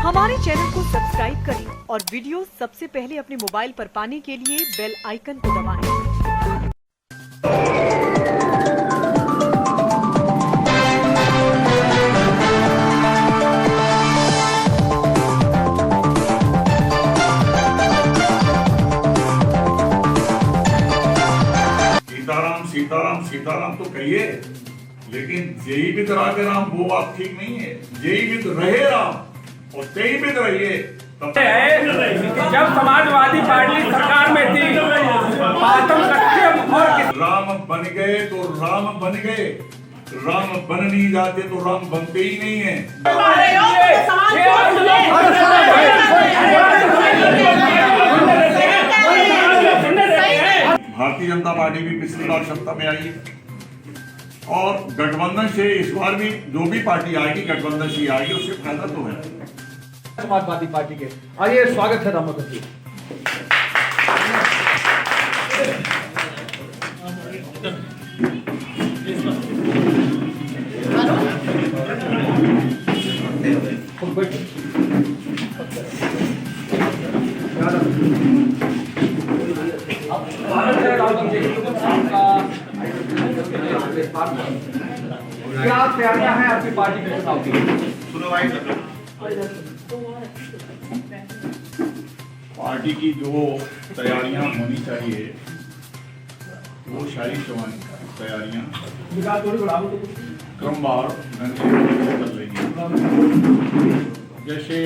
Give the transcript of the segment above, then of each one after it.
हमारे चैनल को सब्सक्राइब करें और वीडियो सबसे पहले अपने मोबाइल पर पाने के लिए बेल आइकन को दबाएं। सीताराम सीताराम सीताराम तो कहिए, लेकिन जेई बिद रागे राम वो बात ठीक नहीं है। जेई बिद रहे राम और तेई बिद रहिए। जब समाजवादी पार्टी सरकार में थी, राम बन गए तो राम बन गए, राम बन नहीं जाते तो राम बनते ही नहीं है। भारतीय जनता पार्टी भी पिछली बार सत्ता में आई और गठबंधन से इस बार भी जो भी पार्टी आएगी गठबंधन से आएगी, उससे फायदा तो है समाजवादी पार्टी के। आइए, स्वागत है दामोदर जी। क्या तैयारियां हैं आपकी पार्टी के चुनाव की? पार्टी की जो तैयारियां होनी चाहिए वो सारी तैयारियां क्रमवार चल रही है। जैसे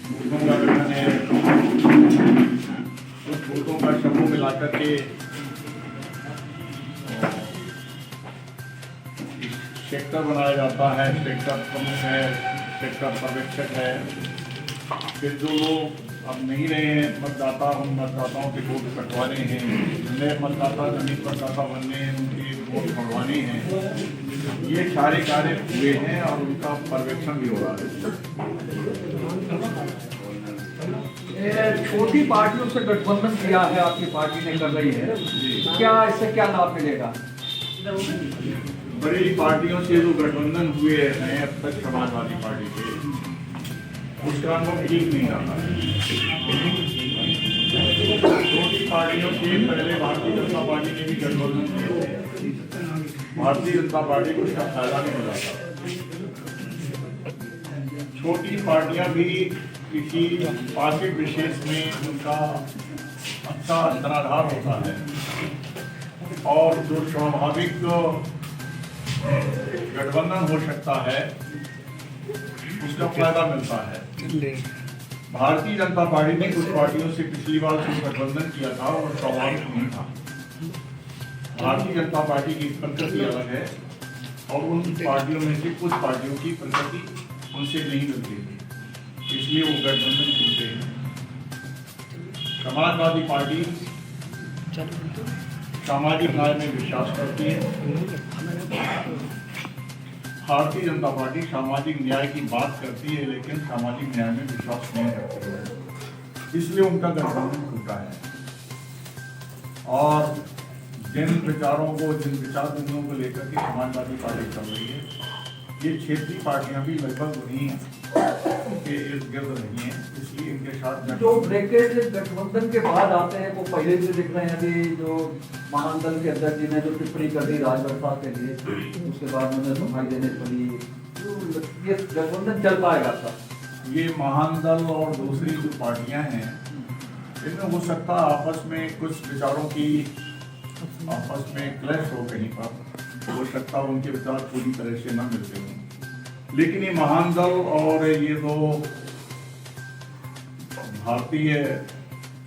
बूथों का गठन है, उस बूथों का समूह मिलाकर के सेक्टर बनाया जाता है। सेक्टर प्रमुख है, सेक्टर पर्यवेक्षक है। फिर जो लोग अब नहीं रहे हैं मतदाता, उन मतदाताओं के वोट कटवाने हैं। नए मतदाता नवीन मतदाता बनने हैं, उनके वोट बढ़वाने हैं। ये सारे कार्य हुए हैं और उनका पर्यवेक्षण भी हो रहा है। छोटी पार्टियों से गठबंधन किया है आपकी पार्टी ने, कर रही है, क्या इससे क्या लाभ मिलेगा? बड़ी पार्टियों से जो गठबंधन हुए हैं अब तक समाजवादी पार्टी के, उसका अनुभव ठीक नहीं रहा। छोटी पार्टियों से पहले भारतीय जनता पार्टी ने भी गठबंधन किए थे, भारतीय जनता पार्टी को उसका फायदा नहीं मिला था। छोटी पार्टियां भी किसी पार्टी विशेष में उनका अच्छा धनाधार होता है और जो स्वाभाविक गठबंधन हो सकता है उसका फायदा मिलता है। भारतीय जनता पार्टी ने कुछ पार्टियों से पिछली बार जो गठबंधन किया था वो स्वाभाविक नहीं था। भारतीय जनता पार्टी की प्रकृति अलग है और उन पार्टियों में से कुछ पार्टियों की प्रकृति उनसे नहीं मिलती थी, इसलिए वो गठबंधन टूटे हैं। समाजवादी पार्टी सामाजिक न्याय में विश्वास करती है। भारतीय जनता पार्टी सामाजिक न्याय की बात करती है लेकिन सामाजिक न्याय में विश्वास नहीं करती है, इसलिए उनका गठबंधन टूटा है। और जिन विचारों को, जिन विचार बिंदुओं को लेकर के समाजवादी पार्टी चल रही है, ये क्षेत्रीय पार्टियां भी लगभग उन्हीं के इर्द गिर्द रही हैं, इसलिए इनके साथ जो ब्रेकेज गठबंधन के बाद आते हैं वो पहले से दिख रहे हैं। अभी जो महानदल के अध्यक्ष जी ने जो टिप्पणी कर दी राजवर्षा के लिए, उसके बाद उन्हें सफाई देने पड़ी। ये गठबंधन चल पाएगा सर? ये महानदल और दूसरी जो पार्टियां हैं इनमें हो सकता आपस में कुछ विचारों की आपस में क्लैश हो, कहीं पर हो सकता उनके विचार पूरी तरह से न मिलते हों, लेकिन ये महानदल और ये दो भारतीय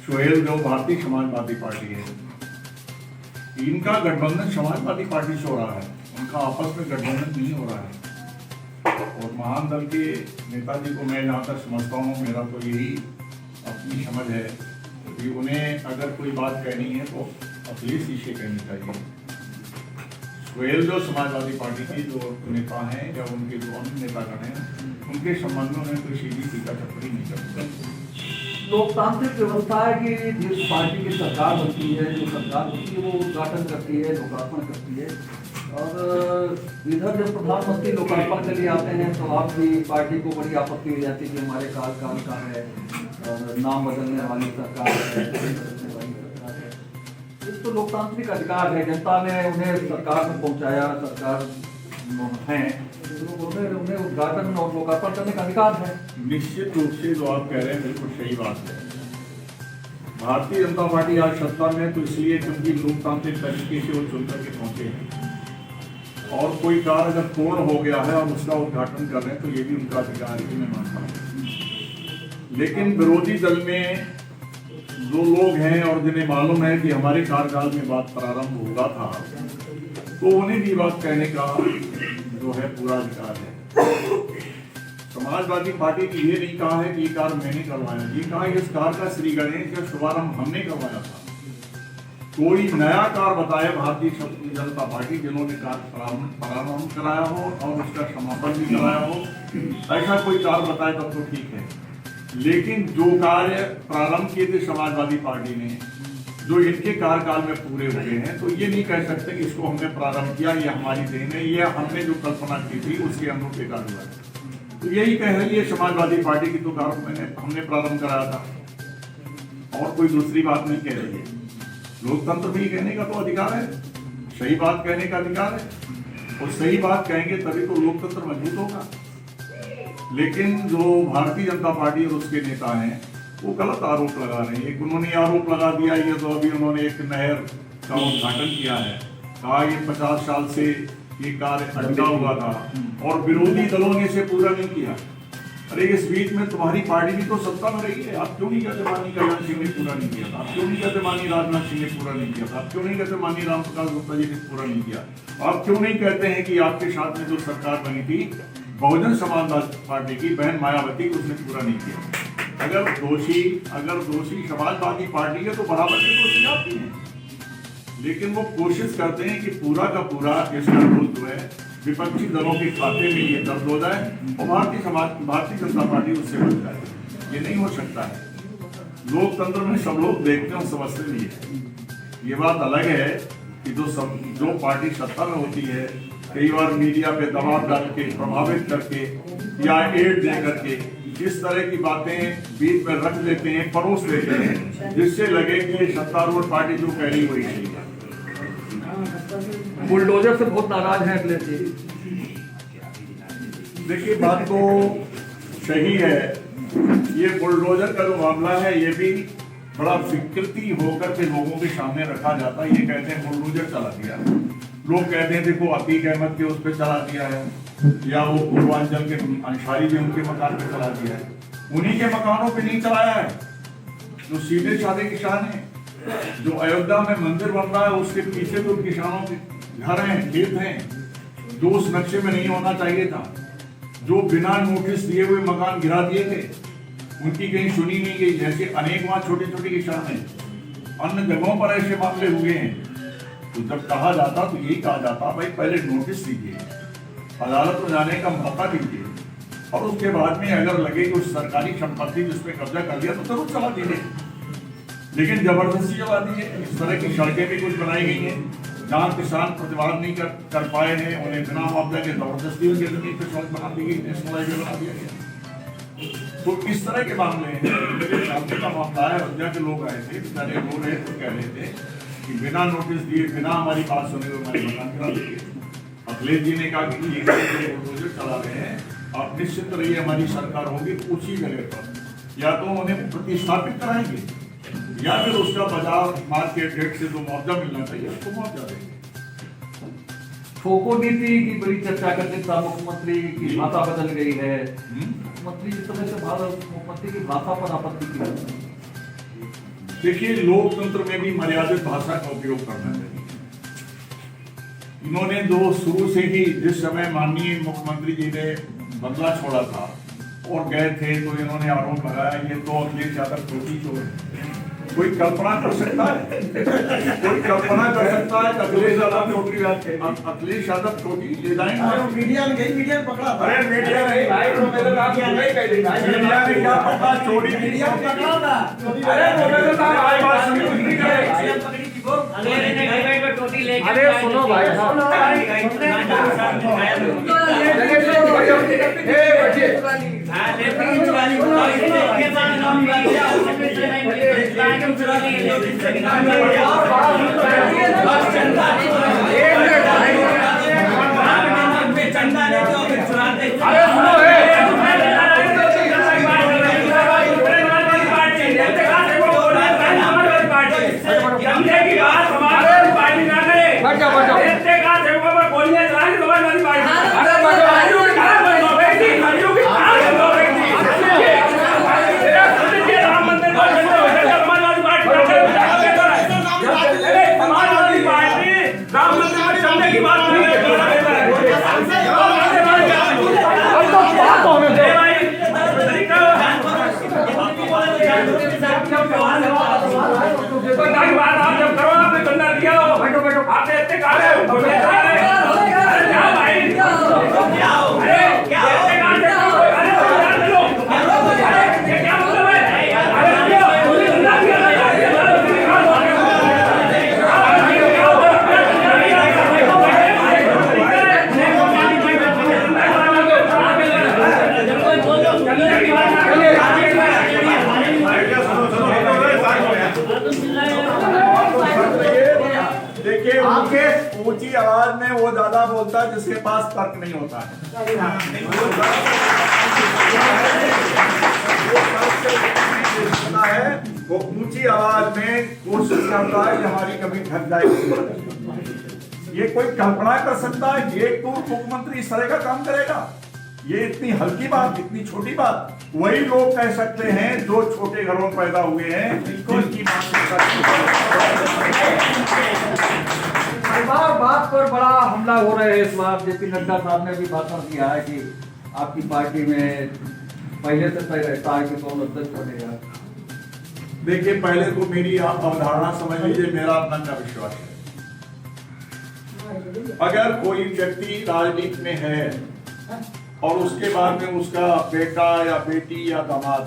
सुहेल जो भारतीय समाजवादी पार्टी है, इनका गठबंधन समाजवादी पार्टी से हो रहा है, उनका आपस में गठबंधन नहीं हो रहा है। और महानदल के नेताजी को मैं जहाँ तक समझता हूँ, मेरा तो यही अपनी समझ है कि उन्हें अगर कोई बात कहनी है तो अखिलेश जी से कहनी चाहिए। सुहेल जो समाजवादी पार्टी के जो नेता हैं या उनके जो अन्य नेतागण हैं, उनके संबंधों में कोई सीधी टीका टिप्पणी नहीं करते। लोकतांत्रिक व्यवस्था है कि जिस पार्टी की सरकार बनती है, जो सरकार होती है वो उद्घाटन करती है, लोकार्पण करती है। और इधर जब प्रधानमंत्री लोकार्पण के लिए आते हैं तो आपकी पार्टी को बड़ी आपत्ति हो जाती है कि हमारे कार्यकाल का है और नाम बदलने वाली सरकार है, बदलने वाली सरकार है। ये तो लोकतांत्रिक अधिकार है, जनता ने उन्हें सरकार में पहुंचाया, सरकार है तो उन्हें उद्घाटन और लोकार्पण करने का अधिकार है। निश्चित रूप से जो आप कह रहे हैं बिल्कुल सही बात है। भारतीय जनता पार्टी आज सत्ता में तो इसलिए क्योंकि लोकतांत्रिक तरीके से वो चुन करके पहुंचे हैं और कोई कार्य अगर पूर्ण हो गया है और उसका उद्घाटन कर रहे हैं तो ये भी उनका अधिकार है, मैं मानता हूँ। लेकिन विरोधी दल में जो लोग हैं और जिन्हें मालूम है कि हमारे कार्यकाल में बात प्रारंभ हुआ था तो उन्हें भी बात कहने का जो है पूरा अधिकार है। समाजवादी पार्टी ने ये नहीं कहा है कि ये कार्य मैंने करवाया, ये कहा इस कार्य का श्री गणेश का शुभारंभ हमने करवाया था। कोई नया कार्य बताए भारतीय जनता पार्टी जिन्होंने कार्य प्रारंभ कराया हो और उसका समापन भी कराया हो, ऐसा कोई कार्य बताए तब तो ठीक है। लेकिन जो कार्य प्रारंभ किए थे समाजवादी पार्टी ने, जो इनके कार्यकाल में पूरे हुए हैं, तो ये नहीं कह सकते कि इसको हमने प्रारंभ किया, ये हमारी देन है, ये हमने जो कल्पना की थी उसके अनुरूप ये कार्य हुआ है। तो यही कह रही है समाजवादी पार्टी की तो कार्य हमने प्रारंभ कराया था और कोई दूसरी बात नहीं कह रही है। लोकतंत्र भी कहने का तो अधिकार है, सही बात कहने का अधिकार है और सही बात कहेंगे तभी तो लोकतंत्र मजबूत होगा। लेकिन जो भारतीय जनता पार्टी और उसके नेता हैं वो गलत आरोप लगा रहे हैं। एक उन्होंने आरोप लगा दिया, ये तो अभी उन्होंने एक नहर का उद्घाटन किया है, कहा ये 50 साल से ये कार्य अटका हुआ था और विरोधी दलों ने इसे पूरा नहीं किया। अरे इस बीच में तुम्हारी पार्टी भी तो सत्ता में रही है, आप क्यों नहीं कहते माननीय कल्याण सिंह ने पूरा नहीं किया था, आप क्यों नहीं कहते माननीय राजनाथ सिंह ने पूरा नहीं किया था, आप क्यों नहीं कहते माननीय रामप्रकाश गुप्ता जी ने पूरा नहीं किया, आप क्यों नहीं कहते हैं कि आपके साथ में जो सरकार बनी थी बहुजन समाज पार्टी की बहन मायावती उसने पूरा नहीं किया। अगर दोषी समाजवादी पार्टी है तो बराबर के दोषी आती है, लेकिन वो कोशिश करते हैं कि पूरा का पूरा इसका रोल जो है विपक्षी दलों के खाते में ये दर्द हो जाए और भारतीय जनता पार्टी उससे बच जाए। ये नहीं हो सकता है। लोकतंत्र में सब लोग देखते हैं, समझते भी है। ये बात अलग है कि जो पार्टी सत्ता में होती है कई बार मीडिया पे दबाव डाल के, प्रभावित करके या एड दे करके इस तरह की बातें बीच में रख देते हैं, परोस देते हैं, जिससे लगे कि सत्तारूढ़ पार्टी जो कह रही वही सही है। बुलडोजर से बहुत नाराज हैं अखिलेश जी। देखिए बात तो सही है, ये बुलडोजर का जो मामला है ये भी बड़ा विकृति होकर के लोगों के सामने रखा जाता है। ये कहते हैं बुलडोजर चला दिया, लोग कहते हैं देखो अतीक अहमद के उस पर चला दिया है, या वो पूर्वांचल के अंसारी जी उनके मकान पे चला दिया है। उन्हीं के मकानों पे नहीं चलाया है, जो सीधे साधे किसान हैं। जो अयोध्या में मंदिर बन रहा है उसके पीछे तो किसानों के घर हैं, खेत हैं, जो उस नक्शे में नहीं होना चाहिए था। जो बिना नोटिस दिए हुए मकान गिरा दिए थे, उनकी कहीं सुनी नहीं गई। जैसे अनेक वहां छोटे छोटे किसान हैं, अन्य जगहों पर ऐसे मामले हुए हैं। तो जब कहा जाता तो यही कहा जाता भाई पहले नोटिस दीजिए, अदालत में जाने का मौका दीजिए और उसके बाद में अगर लगे कि उस सरकारी संपत्ति जिसपे कब्जा कर लिया तो जरूर चला दीजिए। लेकिन जबरदस्ती चला दिए। इस तरह की सड़कें भी कुछ बनाई गई हैं जहाँ किसान प्रतिवाद नहीं कर पाए हैं, उन्हें बिना मुआवजा के जबरदस्ती उनकी जमीन पर सड़क बना दी गई, नेशनल हाईवे बना दिया गया। तो इस तरह के मामले हैं। मेरे सामने का मामला है, अयोध्या के लोग आए थे, बेचारे रो रहे थे, कह रहे थे कि बिना नोटिस दिए, बिना हमारी बात सुने हुए हमारे मकान गिरा दिए। अखिलेश जी ने कहा कि ये बुलडोजर चला रहे हैं, आप निश्चित रहिए हमारी सरकार होगी उसी जगह पर, या तो उन्हें प्रतिस्थापित कराएंगे या फिर उसका बाजार मार्केट रेट से जो मुआवजा मिलना चाहिए उसको मुआवजा देंगे। फोको नीति की बड़ी चर्चा करते था, मुख्यमंत्री की भाषा बदल गई है। मुख्यमंत्री जिस तरह से भारत मुख्यमंत्री की भाषा पर आपत्ति की। देखिए लोकतंत्र में भी मर्यादित भाषा का उपयोग करना चाहिए। इन्होंने जो शुरू से ही जिस समय माननीय मुख्यमंत्री जी ने बदला छोड़ा था और गए थे तो इन्होंने आरोप लगाया ये तो अखिलेश यादव छोटी चोर है। कोई कल्पना कर सकता है, कोई कल्पना कर सकता है अखिलेश यादव छोटी ले जाएंगे? मीडिया में गई, मीडिया में पकड़ा था। अरे मीडिया नहीं भाई, तो मेरे साथ मीडिया ने क्या पकड़ा, चोरी मीडिया में पकड़ा था। अरे तो मेरे साथ आज बात सुनी अरे सुनो भाई देखिए, उनके ऊंची आवाज में वो ज्यादा बोलता है जिसके पास तर्क नहीं होता है। वो ऊंची आवाज में कोशिश करता है कि हमारी कभी ढक जाएगी। ये कोई कल्पना कर सकता है ये पूर्व मुख्यमंत्री इस तरह का काम करेगा? ये इतनी हल्की बात, इतनी छोटी बात वही लोग कह सकते हैं जो छोटे घरों में पैदा हुए हैं, जिनकी बात पर बड़ा हमला हो रहा है इस बार। जेपी नड्डा साहब ने भी भाषण दिया है कि आपकी पार्टी में पहले से तय रहता है कि कौन अध्यक्ष बनेगा। देखिए, पहले तो मेरी आप अवधारणा समझ लीजिए, मेरा अपना का विश्वास है। अगर कोई व्यक्ति राजनीति में है और उसके बाद में उसका बेटा या बेटी या दामाद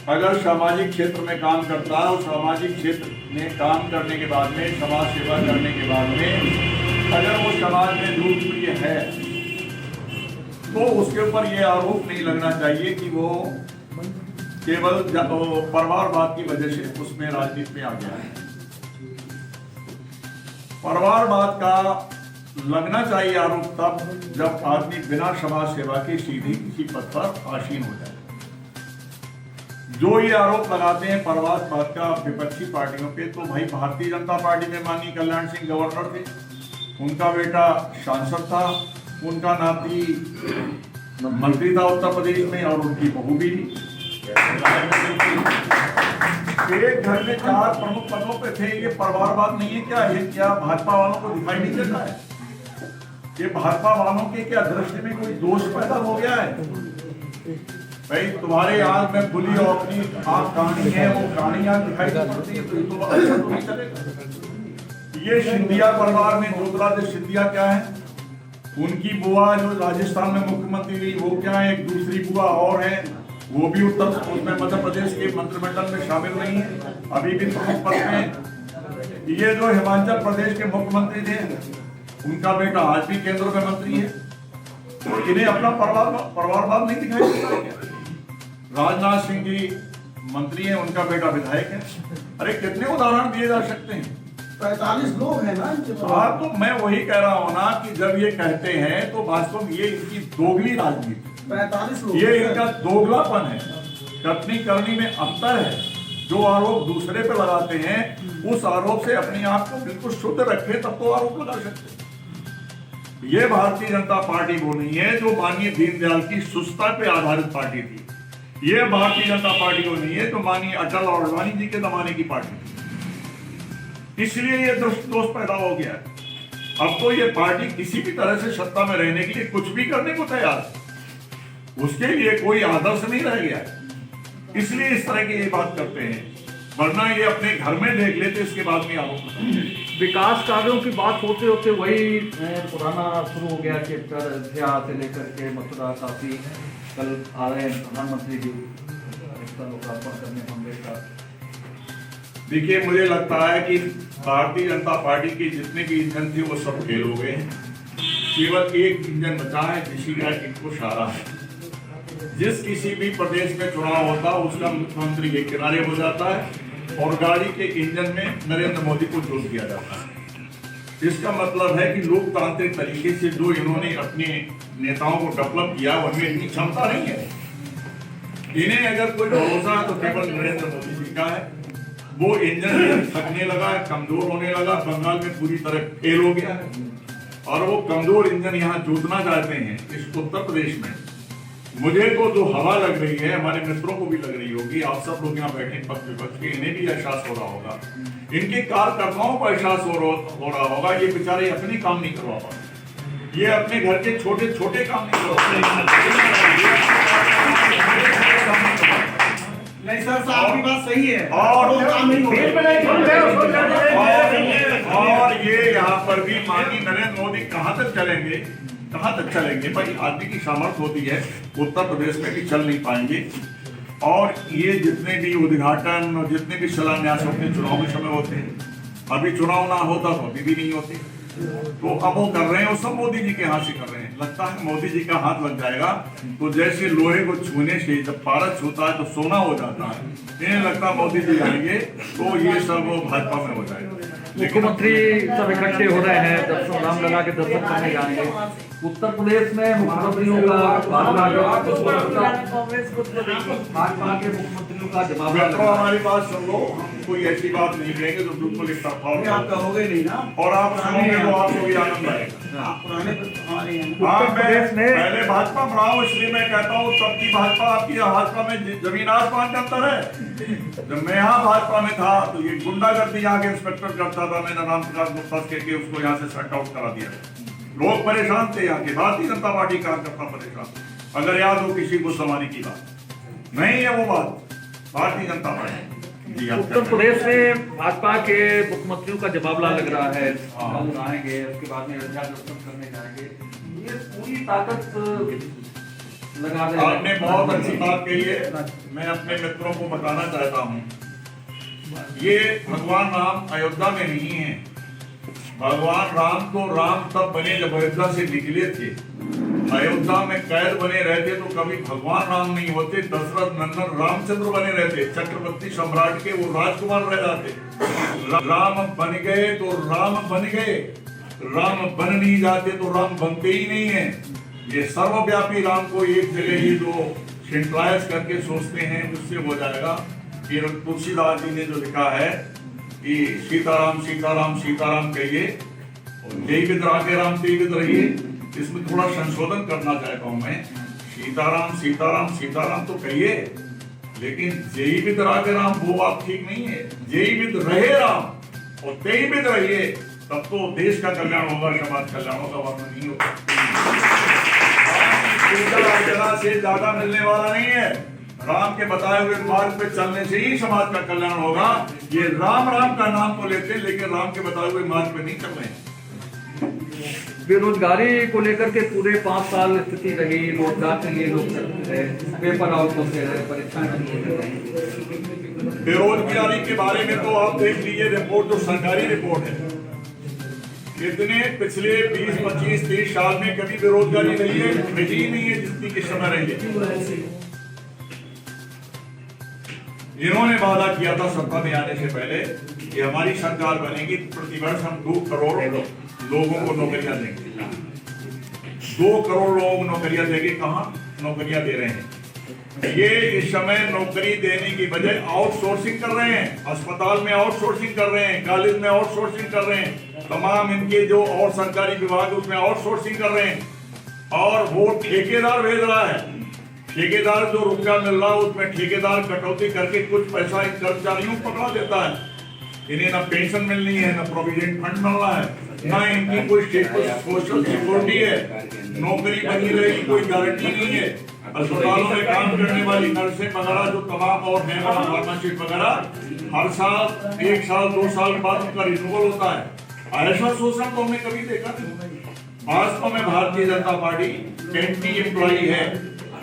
अगर सामाजिक क्षेत्र में काम करता है और सामाजिक क्षेत्र में काम करने के बाद में, समाज सेवा करने के बाद में अगर वो समाज में लोकप्रिय है, तो उसके ऊपर ये आरोप नहीं लगना चाहिए कि वो केवल परिवारवाद की वजह से उसमें राजनीति में आ गया है। परिवारवाद का लगना चाहिए आरोप तब जब आदमी बिना समाज सेवा के सीधे किसी पद पर आसीन हो जाए। जो ये आरोप लगाते हैं परिवारवाद का विपक्षी पार्टियों पे, तो भाई भारतीय जनता पार्टी में माननीय कल्याण सिंह गवर्नर थे, उनका बेटा सांसद था, उनका नाती मंत्री था उत्तर प्रदेश में और उनकी बहू भी थी। एक घर में 4 प्रमुख पदों पे थे। ये परिवारवाद नहीं है क्या? ये क्या भाजपा वालों को दिखाई नहीं देता है? ये भाजपा वालों के क्या दृष्टि में कोई दोष पैदा हो गया है? भाई तुम्हारे आंख में खुली और अपनी आंख कहानी है, वो कहानियां दिखाई नहीं पड़ती है, तो ये तो अच्छा तो नहीं चलेगा। ये सिंधिया परिवार में ज्योतिरादित्य सिंधिया क्या है, उनकी बुआ जो राजस्थान में मुख्यमंत्री रही वो क्या है, एक दूसरी बुआ और है, वो भी उसमें मध्य प्रदेश के मंत्रिमंडल में शामिल नहीं है, अभी भी प्रमुख पद में। ये जो हिमाचल प्रदेश के मुख्यमंत्री थे, उनका बेटा आज भी केंद्र में मंत्री है। तो इन्हें अपना परिवारवाद नहीं दिखाई देता है क्या? राजनाथ सिंह जी मंत्री हैं, उनका बेटा विधायक है। अरे कितने उदाहरण दिए जा सकते हैं? 45 लोग हैं ना। हाँ, तो मैं वही कह रहा हूँ ना कि जब ये कहते हैं तो वास्तव में ये इनकी दोगली राजनीति, 45 लोग, ये इनका दोगलापन है, कथनी करनी में अंतर है। जो आरोप दूसरे पे लगाते हैं उस आरोप से अपने आप को बिल्कुल शुद्ध रखे तब तो आरोप लगा सकते हैं। ये भारतीय जनता पार्टी वो नहीं है जो माननीय दीनदयाल की सुस्तता पे आधारित पार्टी थी। ये भारतीय जनता पार्टी वो नहीं है जो माननीय अटल और अडवाणी जी के जमाने की पार्टी थी। इसलिए ये दोष पैदा हो गया। अब तो ये पार्टी किसी भी तरह से सत्ता में रहने के लिए कुछ भी करने को तैयार है, उसके लिए कोई आदर्श नहीं रह गया, इसलिए इस तरह की ये बात करते हैं। वरना ये अपने घर में देख लेते, इसके बाद में आरोप। विकास कार्यों की बात होते होते वही पुराना शुरू हो गया चैप्टर, अयोध्या से लेकर के मथुरा काफी। कल आ रहे हैं प्रधानमंत्री जी इसका लोकार्पण करने बॉम्बे का। देखिए, मुझे लगता है कि भारतीय जनता पार्टी के जितने भी इंजन थे वो सब फेल हो गए हैं। केवल एक इंजन बचा है, जिसी का इनको सहारा है। जिस किसी भी प्रदेश में चुनाव होता है उसका मुख्यमंत्री एक किनारे हो जाता है और गाड़ी के इंजन में नरेंद्र मोदी को जोड़ दिया जाता है। इसका मतलब है कि लोकतांत्रिक तरीके से जो इन्होंने अपने नेताओं को डेवलप किया उनमें इतनी क्षमता नहीं है। इन्हें अगर कोई भरोसा है तो केवल नरेंद्र मोदी जी का है। वो इंजन थकने लगा, कमजोर होने लगा, बंगाल में पूरी तरह फेल हो गया है और वो कमजोर इंजन यहाँ जोतना चाहते हैं इस उत्तर प्रदेश में। मुझे तो जो हवा लग रही है, हमारे मित्रों को भी लग रही होगी, आप सब लोग यहाँ बैठे पक्ष विपक्ष के, इन्हें भी एहसास हो रहा होगा, इनके कार्यकर्ताओं को एहसास हो रहा होगा, ये बेचारे अपने काम नहीं करवा पाते, ये अपने घर के छोटे छोटे काम नहीं करवा नहीं सर, आपकी बात सही है और वो काम नहीं हो और ये यहाँ पर भी माननीय नरेंद्र मोदी कहाँ तक चलेंगे भाई। आदमी की सामर्थ्य होती है, उत्तर प्रदेश में भी चल नहीं पाएंगे। और ये जितने भी उद्घाटन और जितने भी शिलान्यास होते हैं चुनाव के समय होते हैं, अभी चुनाव ना होता तो अभी भी नहीं होते। तो अब वो कर रहे हैं, वो सब मोदी जी के हाथ से कर रहे हैं। लगता है मोदी जी का हाथ लग जाएगा तो जैसे लोहे को छूने से जब पारस छूता है तो सोना हो जाता है, इन्हें लगता मोदी जी आएंगे तो ये सब भाजपा में हो जाएगा। मुख्यमंत्री सब इकट्ठे हो रहे हैं, दर्शन रामलला के दर्शन करने जाएंगे। उत्तर प्रदेश में मुख्यमंत्रियों का भाजपा के मुख्यमंत्रियों का जवाब। हमारी बात सुन लो, कोई ऐसी बात नहीं कहेंगे तो बिल्कुल एक तरफा आप कहोगे नहीं ना, और आप सुनोगे तो आपको भी आनंद आएगा। पुराने हमारे पहले भाजपा बढ़ाओ, इसलिए मैं कहता हूँ तब की भाजपा आपकी भाजपा में जमीन आसमान का अंतर है। जब मैं यहाँ भाजपा में था तो ये गुंडागर्दी यहाँ के इंस्पेक्टर करता था, मैंने राम प्रकाश गुप्ता के उसको यहाँ से शट आउट करा दिया। लोग परेशान थे, यहाँ के भारतीय जनता पार्टी कार्यकर्ता परेशान। अगर याद हो किसी को समानी की बात नहीं है, वो बात भारतीय जनता पार्टी। उत्तर प्रदेश में भाजपा के मुख्यमंत्रियों का जवाबला लग रहा है, कल आएंगे, उसके बाद में अयोध्या दर्शन करने जाएंगे, ये पूरी ताकत लगा रहे हैं। आपने बहुत अच्छी बात कही है, मैं अपने मित्रों को बताना चाहता हूँ, ये भगवान राम अयोध्या में नहीं है। भगवान राम तो राम तब बने जब अयोध्या से निकले थे। अयोध्या में कैद बने रहते तो कभी भगवान राम नहीं होते, दशरथ नंदन रामचंद्र बने रहते, चक्रवर्ती सम्राट के वो राजकुमार रह जाते। राम बन गए तो राम बन गए, राम बन नहीं जाते तो राम बनते ही नहीं है। ये सर्वव्यापी राम को एक जगह ही जो सेंट्रलाइज करके सोचते हैं उससे हो जाएगा। ये तुलसीदास जी ने जो लिखा है कि सीताराम सीताराम सीताराम कहिए और जय विद्रा के राम तेई विद रहिए, इसमें थोड़ा संशोधन करना चाहता हूं मैं। सीताराम सीताराम सीताराम तो कहिए, लेकिन जय विद्रा के राम वो बात ठीक नहीं है। जय विद रहे राम और तेई विद रहिए, तब तो देश का कल्याण होगा, समाज कल्याण होगा, वरना नहीं होगा। पूजा अर्चना से ज्यादा मिलने वाला नहीं है। राम के बताए हुए मार्ग पे चलने से ही समाज का कल्याण होगा। ये राम राम का नाम तो लेते हैं लेकिन राम के बताए हुए मार्ग पे नहीं चल रहे हैं। बेरोजगारी को लेकर के पूरे 5 साल स्थिति रही, रोजगार के लिए लोग पेपर आउट होते रहे, परीक्षाएं नहीं दे रहे। बेरोजगारी के बारे में तो आप देख लीजिए रिपोर्ट, जो सरकारी रिपोर्ट है, इतने पिछले 20, 25, 30 साल में कभी बेरोजगारी नहीं है, रही नहीं है जितनी इस समय रही है। इन्होंने वादा किया था सत्ता में आने से पहले कि हमारी सरकार बनेगी, प्रतिवर्ष हम 2 करोड़ लोगों को नौकरियां देंगे। 2 करोड़ लोगों को नौकरियां देंगे। कहां नौकरियां दे रहे हैं ये? इस समय नौकरी देने की बजाय आउटसोर्सिंग कर रहे हैं। अस्पताल में आउटसोर्सिंग कर रहे हैं, कॉलेज में आउटसोर्सिंग कर रहे हैं, तमाम इनके जो और सरकारी विभाग उसमें आउटसोर्सिंग कर रहे हैं। और वो ठेकेदार भेज रहा है। ठेकेदार जो रुपया मिल रहा है उसमें ठेकेदार कटौती करके कुछ पैसा इन कर्मचारियों को पकड़ा देता है। इन्हें ना पेंशन मिलनी है, ना प्रोविडेंट फंड मिल रहा है, ना इनकी कोई सोशल सिक्योरिटी है। नौकरी बनी रहेगी कोई गारंटी नहीं है। अस्पतालों में काम करने वाली नर्सें वगैरह जो तमाम और हैं फार्मासिस्ट वगैरह, हर साल 1 साल 2 साल बाद उनका रिन्यूअल होता है। ऐसा शोषण तो हमने कभी देखा नहीं। वास्तव में Bharatiya Janata party anti employee है।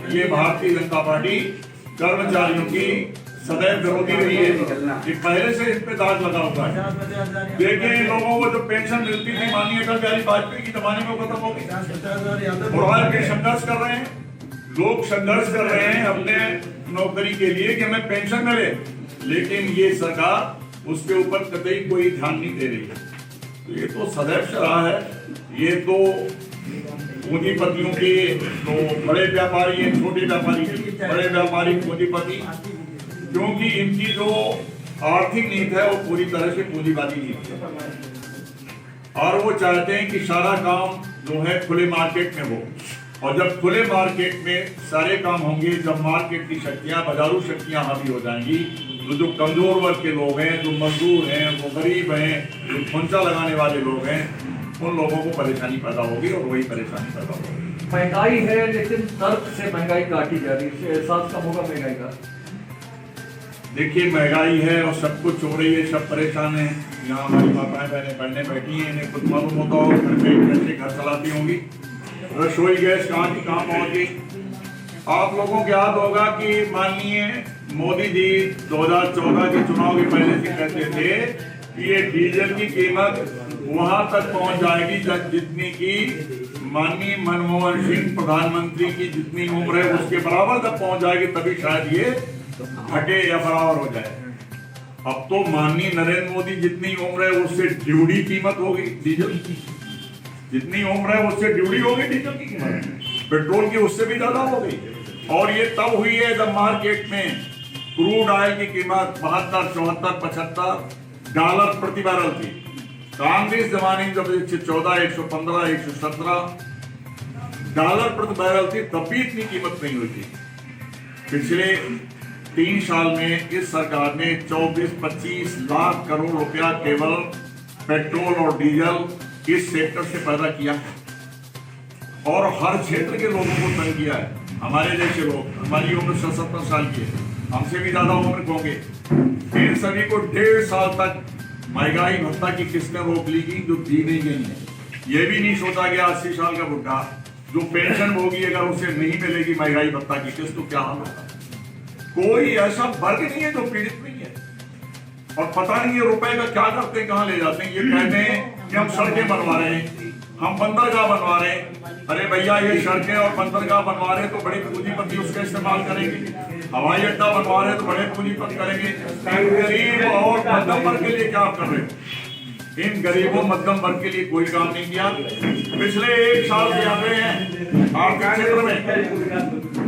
ये भारतीय जनता पार्टी कर्मचारियों की सदैव विरोधी रही है, ये पहले से इस पे दाग लगा हुआ है। देखिए इन लोगों को जो पेंशन मिलती थी माननीय अटल बिहारी वाजपेयी की जमाने में खत्म हो गई, और आज भी संघर्ष कर रहे हैं लोग, संघर्ष कर रहे हैं अपने नौकरी के लिए कि हमें पेंशन मिले, लेकिन ये सरकार उसके ऊपर कतई कोई ध्यान नहीं दे रही है। तो ये तो सदैव से रहा है, ये तो पूंजीपतियों के तो बड़े व्यापारी हैं, छोटे व्यापारी, बड़े व्यापारी पूंजीपति, क्योंकि इनकी जो आर्थिक नीति है वो पूरी तरह से पूंजीवादी नीति है, और वो चाहते हैं कि सारा काम जो है खुले मार्केट में हो, और जब खुले मार्केट में सारे काम होंगे, जब मार्केट की शक्तियां, बाजारू शक्तियां हावी हो जाएंगी, तो जो कमजोर वर्ग के लोग हैं, जो मजदूर हैं, वो गरीब हैं, जो खोंचा लगाने वाले लोग हैं, उन लोगों को परेशानी पैदा होगी, और वही परेशानी पैदा होगी। महंगाई है, लेकिन तर्क से महंगाई काटी जा रही है, एहसास कम होगा महंगाई का? देखिए महंगाई है और सब कुछ हो रही है, सब परेशान हैं। यहाँ हमारी माताएं बहनें पढ़ने बैठी हैं, इन्हें कुछ मालूम होता हो घर में कैसे घर चलाती होंगी, रसोई गैस कहाँ की कहाँ पहुँच गई। आप लोगों को याद होगा कि माननीय मोदी जी 2014 के चुनाव के पहले से कहते थे कि ये डीजल की कीमत वहां तक पहुंच जाएगी जितनी की माननीय मनमोहन सिंह प्रधानमंत्री की जितनी उम्र है उसके बराबर जब पहुंच जाएगी, तभी शायद ये घटे या बराबर हो जाए। अब तो माननीय नरेंद्र मोदी जितनी उम्र है उससे ड्यूडी कीमत होगी डीजल की, जितनी उम्र है उससे ड्यूडी होगी डीजल की कीमत, पेट्रोल की उससे भी ज्यादा हो गई। और ये तब हुई है जब मार्केट में क्रूड ऑयल की कीमत 72, 74, 75 डॉलर प्रति बैरल थी। कांग्रेस जमाने में जब 114, 115, 117 डॉलर प्रति बैरल थी, तब भी इतनी कीमत नहीं हुई थी। पिछले 3 साल में इस सरकार ने 24-25 लाख करोड़ रुपया केवल पेट्रोल और डीजल इस सेक्टर से पैदा किया है, और हर क्षेत्र के लोगों को तंग किया है। हमारे जैसे लोग, हमारी उम्र 70 साल की है, हमसे भी ज्यादा उम्र के होंगे, इन सभी को 1.5 साल तक महंगाई भत्ता की किस्तें रोक ली गई, जो दी नहीं गई है। ये भी नहीं सोचा गया 80 साल का बुढ़ा जो पेंशन होगी अगर उसे नहीं मिलेगी महंगाई भत्ता की किस्त, तो क्या हाल होगा। कोई ऐसा वर्ग नहीं है जो पीड़ित नहीं है, और पता नहीं है रुपए का क्या करते हैं, कहाँ ले जाते हैं। ये कहते हैं कि हम सड़कें बनवा रहे हैं, हम बंदरगाह बनवा रहे हैं। अरे भैया ये सड़कें और बंदरगाह बनवा रहे हैं तो बड़े पूंजीपति उसका इस्तेमाल करेंगे, हवाई अड्डा बनवा रहे हैं तो बड़े पूंजीपति करेंगे। गरीब और मध्यम वर्ग के लिए क्या आप कर रहे हो? इन गरीबों मध्यम वर्ग के लिए कोई काम नहीं किया। पिछले 1 साल से आते हैं आर्थिक क्षेत्र में,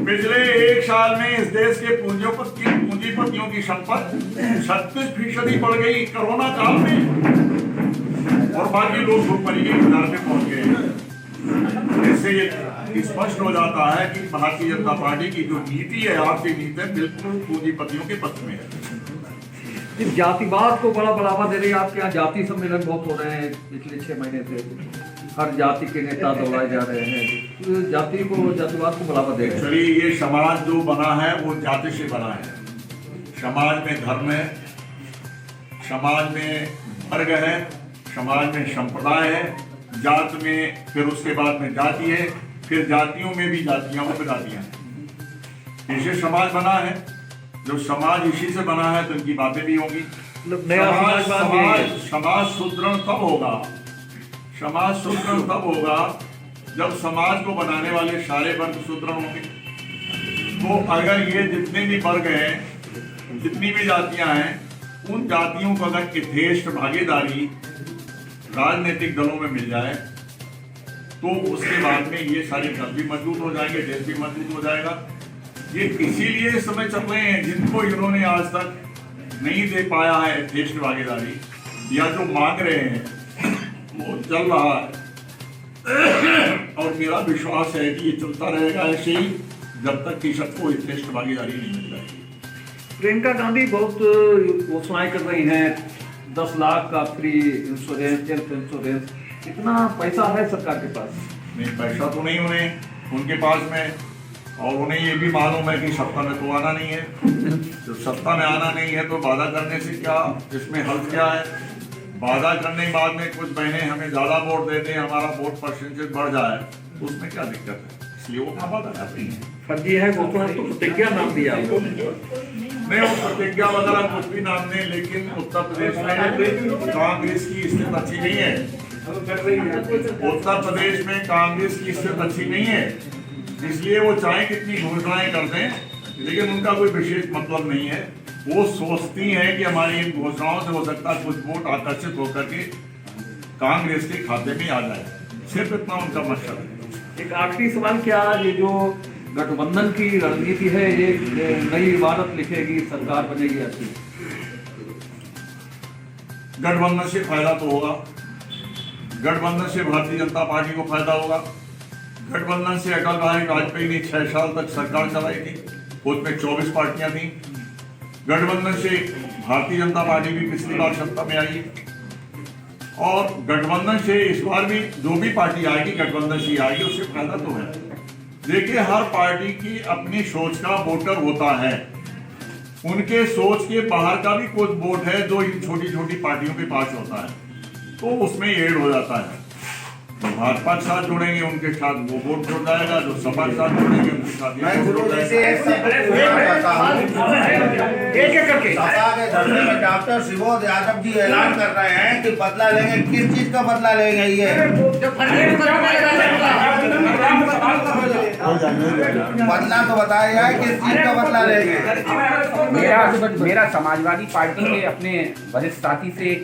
पिछले 1 साल में इस देश के पूंजीपतियों की संपत्ति 36% बढ़ गई कोरोना काल में, और बाकी लोग भुखमरी के किनारे पे पहुंच गए। इससे ये स्पष्ट हो जाता है कि भारतीय जनता पार्टी की जो नीति है, आर्थिक नीति है, बिल्कुल पूंजीपतियों के पक्ष में है। जातिवाद को बड़ा बढ़ावा दे रही है। आपके यहाँ जाति सम्मेलन बहुत हो रहे हैं पिछले 6 महीने से, हर जाति के नेता दौड़ाए जा रहे हैं, तो जाति को, जातिवाद को बढ़ावा दे रहे हैं। चलिए, ये समाज जो बना है वो जाति से बना है। समाज में धर्म है, समाज में वर्ग है, समाज में संप्रदाय है, जात में फिर उसके बाद में जाति है, फिर जातियों में भी जातियां, उपजातियां हैं। इसे समाज बना है। जो समाज इसी से बना है तो इनकी बातें भी होंगी। समाज सुदृढ़ तब होगा, समाज सुदृढ़ तब होगा जब समाज को बनाने वाले सारे वर्ग सुदृढ़ होंगे। तो अगर ये जितने भी वर्ग हैं, जितनी भी जातियां हैं, उन जातियों को अगर यथेष्ट भागीदारी राजनीतिक दलों में मिल जाए तो उसके बाद में ये सारे दल भी मजबूत हो जाएंगे, देश भी मजबूत हो जाएगा। ये इसीलिए इस समय चल रहे हैं जिनको इन्होंने आज तक नहीं दे पाया है यथेष्ट भागीदारी, या जो मांग रहे हैं वो चल रहा है। और मेरा विश्वास है कि ये चलता रहेगा ऐसे ही जब तक कि सबको यथेष्ट भागीदारी नहीं मिल जाएगी। प्रियंका गांधी बहुत घोषणाएं कर रही हैं, 10 लाख का फ्री इंश्योरेंस, हेल्थ इंश्योरेंस। इतना पैसा है सरकार के पास? नहीं, पैसा तो नहीं उनके पास में, और उन्हें ये भी मालूम है कि सत्ता में तो आना नहीं है। जब सत्ता में आना नहीं है तो वादा करने से क्या, इसमें हल क्या है? वादा करने के बाद में कुछ बहनें हमें ज्यादा वोट दे दें, हमारा वोट परसेंटेज बढ़ जाए, तो उसमें क्या दिक्कत है? इसलिए वो वादा कर रही है। फर्जी है वो तो प्रतिज्ञा नाम दिया आपको। नहीं, वो प्रतिज्ञा वगैरह कुछ भी नाम नहीं, लेकिन उत्तर प्रदेश में कांग्रेस की स्थिति अच्छी नहीं है। उत्तर प्रदेश में कांग्रेस की स्थिति अच्छी नहीं है, इसलिए वो चाहे कितनी घोषणाएं कर दें, लेकिन उनका कोई विशेष मतलब नहीं है। वो सोचती हैं कि हमारी इन घोषणाओं से हो सकता है कुछ वोट आकर्षित होकर के कांग्रेस के खाते में आ जाए, सिर्फ इतना उनका मकसद है। एक आखिरी सवाल, क्या ये जो गठबंधन की रणनीति है ये नई इबारत लिखेगी, सरकार बनेगी अच्छी? गठबंधन से फायदा तो होगा, गठबंधन से भारतीय जनता पार्टी को फायदा होगा। गठबंधन से अटल बिहारी वाजपेयी ने 6 साल तक सरकार चलाई थी, उसमें 24 पार्टियां थी। गठबंधन से भारतीय जनता पार्टी भी पिछली बार सत्ता में आई, और गठबंधन से इस बार भी जो भी पार्टी आएगी गठबंधन से आएगी, उससे फायदा तो है। देखिए, हर पार्टी की अपनी सोच का वोटर होता है, उनके सोच के बाहर का भी कुछ वोट है जो इन छोटी छोटी पार्टियों के पास होता है, तो उसमें ऐड हो जाता है। तो भाजपा के साथ जुड़ेंगे उनके साथ वो वोट जुड़ जाएगा, जो सपा के साथ जुड़ेंगे उनके साथ ये वोट जुड़ जाएगा। सपा के धरने में डॉक्टर सुबोध यादव जी ऐलान कर रहे हैं कि बदला लेंगे। किस चीज का बदला लेंगे? ये बदला तो बताया जाए, किस चीज का बदला लेंगे? मेरा समाजवादी पार्टी के अपने वरिष्ठ साथी से एक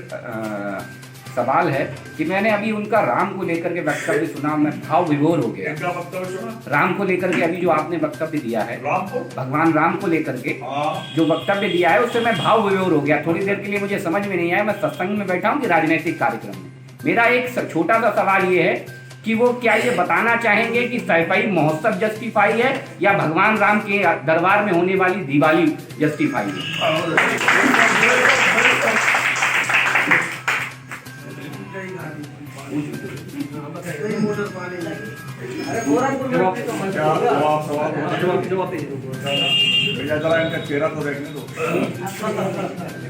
सवाल है कि मैंने अभी उनका राम को लेकर के वक्तव्य सुना, मैं भाव विभोर हो गया। इनका वक्तव्य सुना? राम को लेकर के अभी जो आपने वक्तव्य दिया है, राम को, भगवान राम को लेकर के जो वक्तव्य दिया है, उससे मैं भाव विभोर हो गया। थोड़ी देर के लिए मुझे समझ में नहीं आया, मैं सत्संग में बैठा हूँ कि राजनीतिक कार्यक्रम में। मेरा एक छोटा सा सवाल ये है कि वो क्या ये बताना चाहेंगे कि सैफई महोत्सव जस्टिफाई है या भगवान राम के दरबार में होने वाली दिवाली जस्टिफाई है? जरा इनका चेहरा तो देखने दो।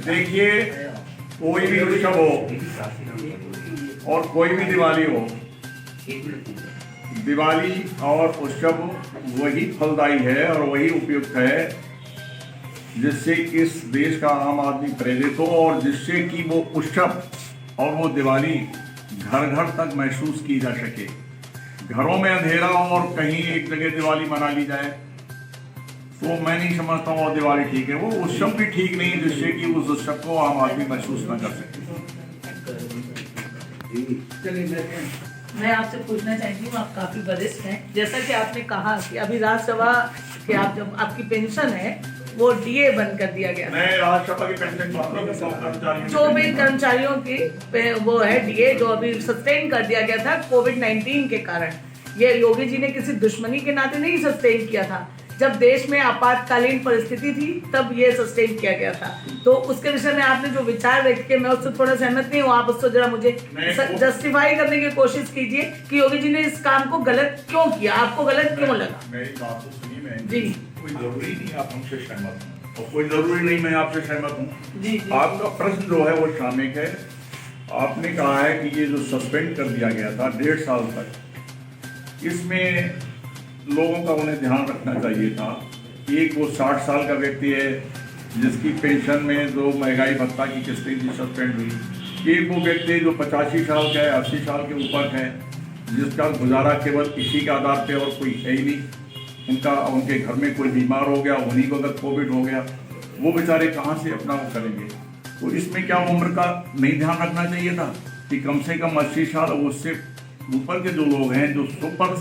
देखिए, कोई भी उत्सव हो और कोई भी दिवाली हो, दिवाली और उत्सव वही फलदायी है और वही उपयुक्त है जिससे इस देश का आम आदमी प्रेरित हो, और जिससे कि वो उत्सव और वो दिवाली घर घर तक महसूस की जा सके। घरों में अंधेरा हो और कहीं एक जगह दिवाली मना ली जाए तो मैं नहीं समझता हूँ और दिवाली ठीक है। वो उत्सव भी ठीक नहीं जिससे कि उस उत्सव को आम आदमी महसूस न कर सके। मैं आपसे पूछना चाहती हूँ, आप काफी वरिष्ठ हैं, जैसा कि आपने कहा कि अभी राज्यसभा के आप जब आपकी पेंशन है वो डीए बंद कर दिया गया, मैं राज्यसभा की पेंशन जो भी कर्मचारियों की वो है डीए जो अभी सस्टेन कर दिया गया था कोविड-19 के कारण। ये योगी जी ने किसी दुश्मनी के नाते नहीं सस्टेन किया था, जब देश में आपातकालीन परिस्थिति थी तब ये सस्टेन किया गया था। तो उसके विषय में आपने जो विचार व्यक्त किए मैं उससे थोड़ा सहमत नहीं हूँ। आप उसको जरा मुझे जस्टिफाई करने की कोशिश कीजिए कि योगी जी ने इस काम को गलत क्यों किया, आपको गलत क्यों लगा? मेरी बात तो सुनिए, मैं जी, कोई जरूरी नहीं आप हमसे सहमत हूँ और कोई जरूरी नहीं मैं आपसे सहमत हूँ। जी, आपका प्रश्न जो है वो शामिक है। आपने कहा है कि ये जो सस्पेंड कर दिया गया था 1.5 साल तक, इसमें लोगों का उन्हें ध्यान रखना चाहिए था। एक वो 60 साल का व्यक्ति है जिसकी पेंशन में जो महंगाई भत्ता की किस्तें भी सस्पेंड हुई। एक वो व्यक्ति जो 85 साल का है, 80 साल के ऊपर है, जिसका गुजारा केवल इसी के आधार पे और कोई है ही नहीं। उनके घर में कोई बीमार हो गया, उन्हीं को अगर कोविड हो गया, वो बेचारे कहाँ से अपना वो करेंगे? तो इसमें क्या उम्र का नहीं ध्यान रखना चाहिए था कि कम से कम 80 साल उससे ऊपर के जो लोग हैं, जो सुपर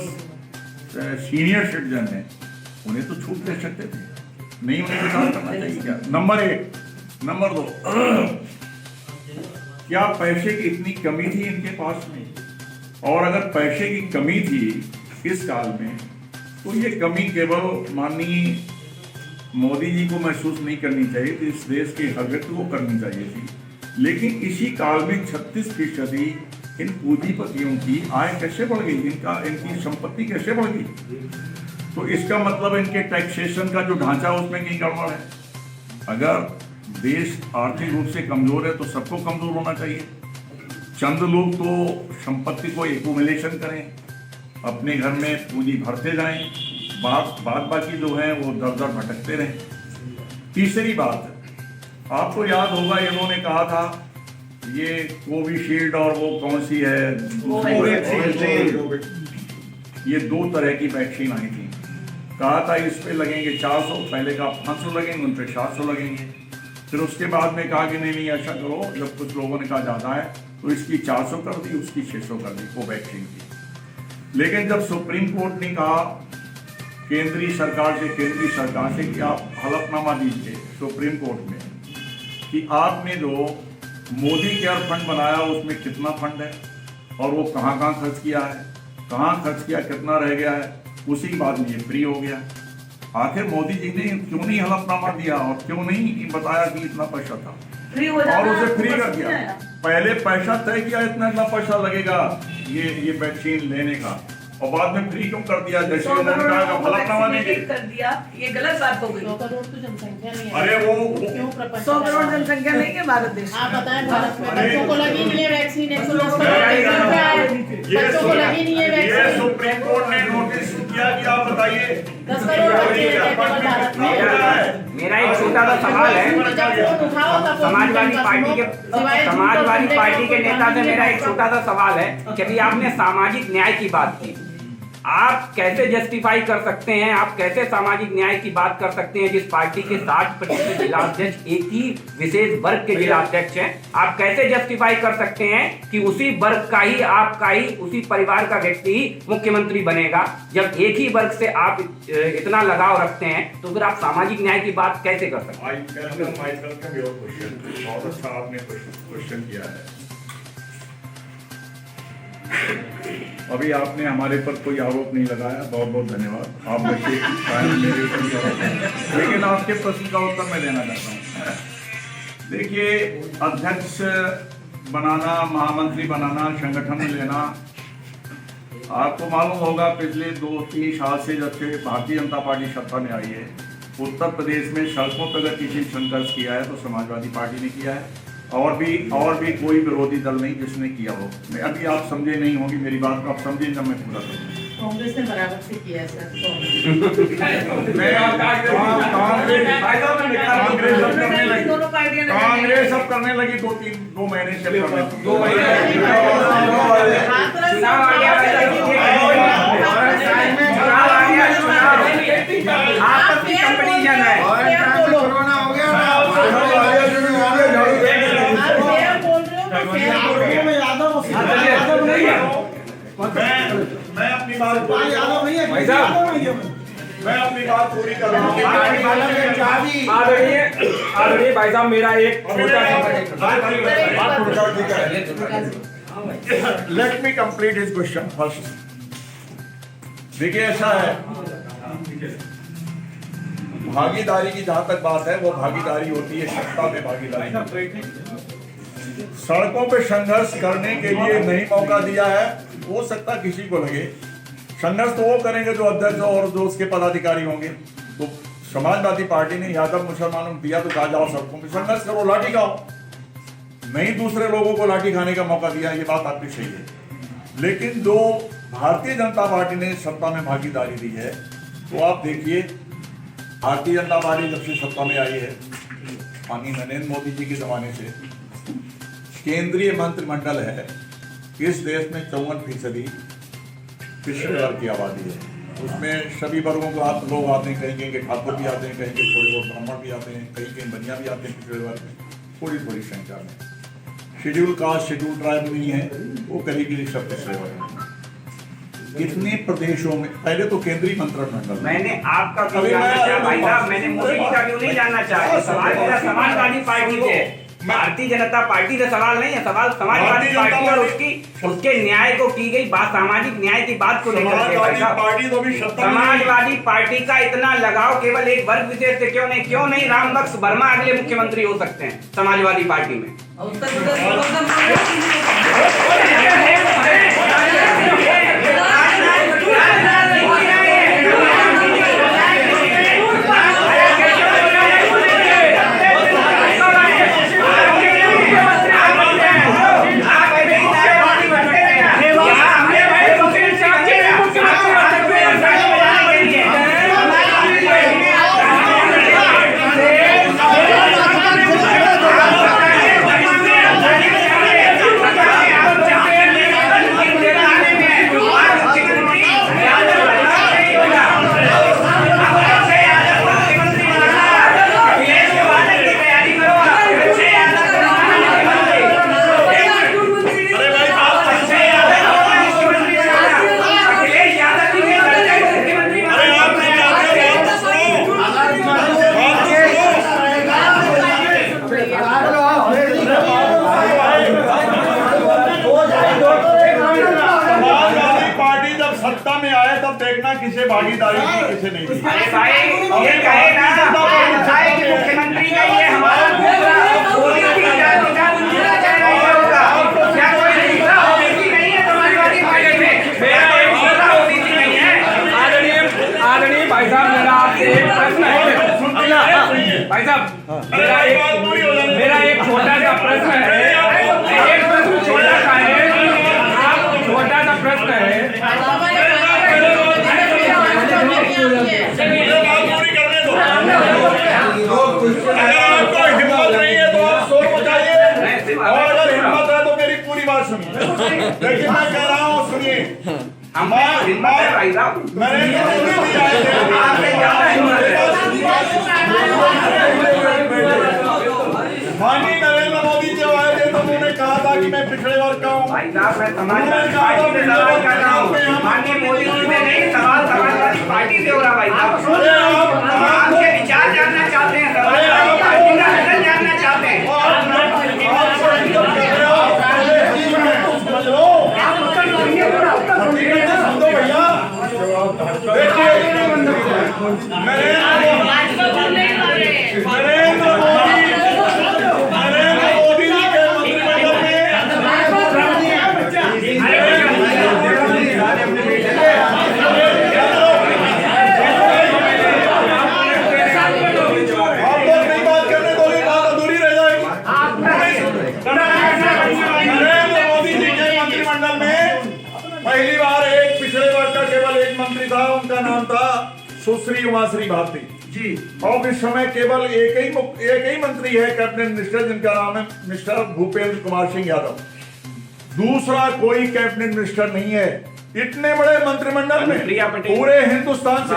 सीनियर सिटीजन हैं, उन्हें तो छूट दे सकते थे, नहीं उन्हें विचार करना चाहिए क्या? नंबर 1। नंबर 2, क्या पैसे की इतनी कमी थी इनके पास में? और अगर पैसे की कमी थी इस काल में तो ये कमी केवल माननीय मोदी जी को महसूस नहीं करनी चाहिए थी, इस देश के हर व्यक्ति को करनी चाहिए थी। लेकिन इसी काल में 36% इन पूंजीपतियों की आय कैसे बढ़ गई, इनकी संपत्ति कैसे बढ़ गई? तो इसका मतलब इनके टैक्सेशन का जो ढांचा उसमें कहीं गड़बड़ है। अगर देश आर्थिक रूप से कमजोर है तो सबको कमजोर होना चाहिए। चंद लोग तो संपत्ति को एक्यूमुलेशन करें, अपने घर में पूंजी भरते जाएं, बात बाकी जो है वो दर दर भटकते रहें। तीसरी बात, आपको याद होगा इन्होंने कहा था ये कोविशील्ड और वो कौन सी है, ये 2 तरह की वैक्सीन आई थी। कहा था इस पे लगेंगे 400, पहले का 500 लगेंगे, उन पे 700 लगेंगे। फिर उसके बाद में कहा कि नहीं ऐसा करो, जब कुछ लोगों ने कहा ज़्यादा है तो इसकी 400 कर दी, उसकी 600 कर दी कोवैक्सीन की। लेकिन जब सुप्रीम कोर्ट ने कहा केंद्रीय सरकार से कि आप हलफनामा दीजिए सुप्रीम कोर्ट में कि आपने जो मोदी केयर फंड बनाया उसमें कितना फंड है और वो कहाँ खर्च किया है, कितना रह गया है, उसी के बाद में ये फ्री हो गया। आखिर मोदी जी ने क्यों नहीं हलफनामा दिया और क्यों नहीं बताया कि इतना पैसा था फ्री हो जाता और उसे है, फ्री आपको कर पसंद दिया। है। पहले पैसा तय किया इतना पैसा लगेगा ये वैक्सीन लेने का और बाद में फ्री क्यों कर दिया, जैसे 100 उन्होंने करोड़ कहा लोगों को हलफनामा नहीं वैक्सीनेटेड कर दिया, ये गलत बात हो गई। 100 करोड़ तो जनसंख्या नहीं है। अरे वो 100 करोड़ जनसंख्या नहीं है भारत देश। आप बताएं भारत में बच्चों को लगी नहीं है वैक्सीन, 110 ये बच्चों को लगी नहीं है ये वैक्सीन। सुप्रीम कोर्ट ने नोटिस किया कि आप बताइए 10 करोड़ बच्चे हैं केवल भारत में। मेरा एक छोटा सा सवाल है समाजवादी पार्टी के नेता से मेरा एक छोटा सा सवाल है कि अभी आपने सामाजिक न्याय की बात की, आप कैसे जस्टिफाई कर सकते हैं, आप कैसे सामाजिक न्याय की बात कर सकते हैं जिस पार्टी के 60% जिलाध्यक्ष एक ही विशेष वर्ग के जिलाध्यक्ष हैं? आप कैसे जस्टिफाई कर सकते हैं कि उसी वर्ग का ही, आपका ही, उसी परिवार का व्यक्ति ही मुख्यमंत्री बनेगा? जब एक ही वर्ग से आप इतना लगाव रखते हैं तो फिर आप सामाजिक न्याय की बात कैसे कर सकते हैं? बहुत अच्छा आपने क्वेश्चन किया है। अभी आपने हमारे पर कोई आरोप नहीं लगाया, बहुत बहुत धन्यवाद। आप लेकिन आपके प्रश्न का उत्तर मैं देना चाहता हूँ। देखिए, अध्यक्ष बनाना, महामंत्री बनाना, संगठन में लेना, आपको मालूम होगा पिछले 2-3 साल से जब से भारतीय जनता पार्टी सत्ता में आई है, उत्तर प्रदेश में सड़कों पर अगर किसी संघर्ष किया है तो समाजवादी पार्टी ने किया है और भी कोई विरोधी दल नहीं जिसने किया हो। मैं अभी आप समझे नहीं होंगी मेरी बात को, आप समझे जब मैं पूरा करूँ। कांग्रेस ने बराबर से किया है सर। कांग्रेस अब करने लगी 2 महीने से आपकी कंपटीशन है। कोरोना हो गया मैं अपनी बात पूरी कर रहा हूँ। आदरणीय भाई साहब, मेरा एक छोटा let me complete his question first. देखिए, ऐसा है, भागीदारी की जहां तक बात है वो भागीदारी होती है सत्ता में भागीदारी। सड़कों पे संघर्ष करने के लिए नहीं मौका दिया है, हो सकता किसी को लगे संघर्ष तो वो करेंगे जो अध्यक्ष और जो उसके पदाधिकारी होंगे। तो समाजवादी पार्टी ने यादव मुसलमानों को दिया तो कहा जाओ सड़कों पे संघर्ष करो, लाठी खाओ, नहीं दूसरे लोगों को लाठी खाने का मौका दिया। ये बात आपकी सही है, लेकिन जो भारतीय जनता पार्टी ने सत्ता में भागीदारी दी है तो आप देखिए, भारतीय जनता पार्टी जब से सत्ता में आई है, माननीय नरेंद्र मोदी जी के जमाने से केंद्रीय मंत्रिमंडल है, इस देश में 54% पिछड़े वर्ग की आबादी है। उसमें सभी वर्गों के लोग आते हैं, कहीं के ठाकुर भी आते हैं, कहीं के थोड़े बहुत ब्राह्मण भी आते हैं, कहीं बनिया भी आते हैं पिछड़े वर्ग में, थोड़ी संख्या में। शेड्यूल कास्ट, शेड्यूल ट्राइब नहीं है, वो कहीं सब पिछड़े वर्ग में। कितने प्रदेशों में, पहले तो केंद्रीय मंत्रिमंडल, मैंने आपका क्यों जानना चाहा भाई साहब, मैंने मोदी जी का क्यों नहीं जानना चाहा। सवाल मेरा समाजवादी पार्टी से, भारतीय जनता पार्टी से सवाल नहीं है, सवाल समाजवादी पार्टी और उसके न्याय को की गई बात, सामाजिक न्याय की बात को लेकर के भाई साहब। समाजवादी पार्टी का इतना लगाव केवल एक वर्ग विशेष से क्यों नहीं रामबख्श वर्मा अगले मुख्यमंत्री हो सकते हैं समाजवादी पार्टी में। इससे भागीदारी किसी नहीं की। अरे भाई ये कहे ना बताए कि मुख्यमंत्री का ये हमारा दूसरा ओबीसी होगा, क्या कोई दूसरा ओबीसी नहीं है समाजवादी पार्टी में? मेरा एक दूसरा ओबीसी नहीं है। आदरणीय भाई साहब, मेरा आपसे एक प्रश्न है। भाई साहब, मेरा एक छोटा सा प्रश्न है। एक प्रश्न छोटा सा है, आप छोटा सा प्रश्न है। आपको हिम्मत नहीं है तो आप शोर मचाइए, और अगर हिम्मत है तो मेरी पूरी बात सुनिए। लेकिन मैं कह रहा हूँ, सुनिए, हिम्मत है भाई साहब। नरेंद्र मोदी जी आए थे, आपसे ज्यादा हिम्मत है। माननीय नरेंद्र मोदी जी आए थे तो उन्होंने कहा था कि मैं पिछड़े वर्ग का हूँ। भाई साहब, मैं समाजवादी पार्टी से सवाल कर रहा हूँ, माननीय मोदी जी से नहीं, सवाल समाजवादी पार्टी से हो रहा। भाई साहब, आपके विचार जानना चाहते हैं, समाजवादी पार्टी का नजर जानना चाहते हैं। समझ लो, समझो भैया। देखिए, नरेंद्र मोदी जी के मंत्रिमंडल में आप लोग नहीं बात करने दोगे, बात अधूरी रह जाएगी। नरेंद्र मोदी जी के मंत्रिमंडल में पहली बार एक पिछड़े वर्ग का केवल एक मंत्री था, उनका नाम था सुश्री उमाश्री भारती जी। और इस समय केवल एक ही मंत्री है कैबिनेट मिनिस्टर, जिनका नाम है मिस्टर भूपेंद्र कुमार सिंह यादव। दूसरा कोई कैबिनेट मिनिस्टर नहीं है इतने बड़े मंत्रिमंडल में पूरे हिंदुस्तान से।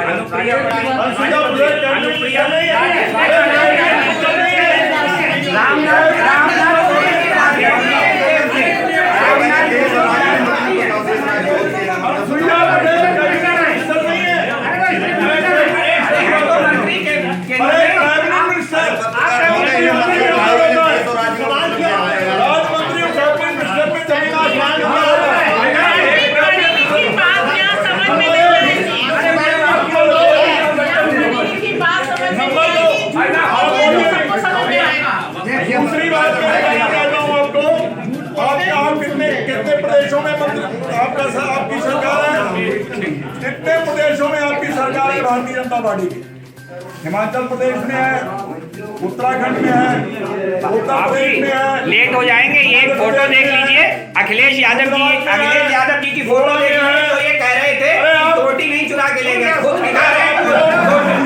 दूसरी बात कहता हूँ आपको, आप कितने प्रदेशों में आपकी सरकार है? कितने प्रदेशों में आपकी सरकार है भारतीय जनता पार्टी की? हिमाचल प्रदेश में है, उत्तराखंड में है, उत्तर प्रदेश में है। लेट हो जाएंगे, ये फोटो देख लीजिए अखिलेश यादव जी की फोटो देख लीजिए। तो ये कह रहे थे कि रोटी नहीं चुरा के ले गए, खुद दिखा रहे हैं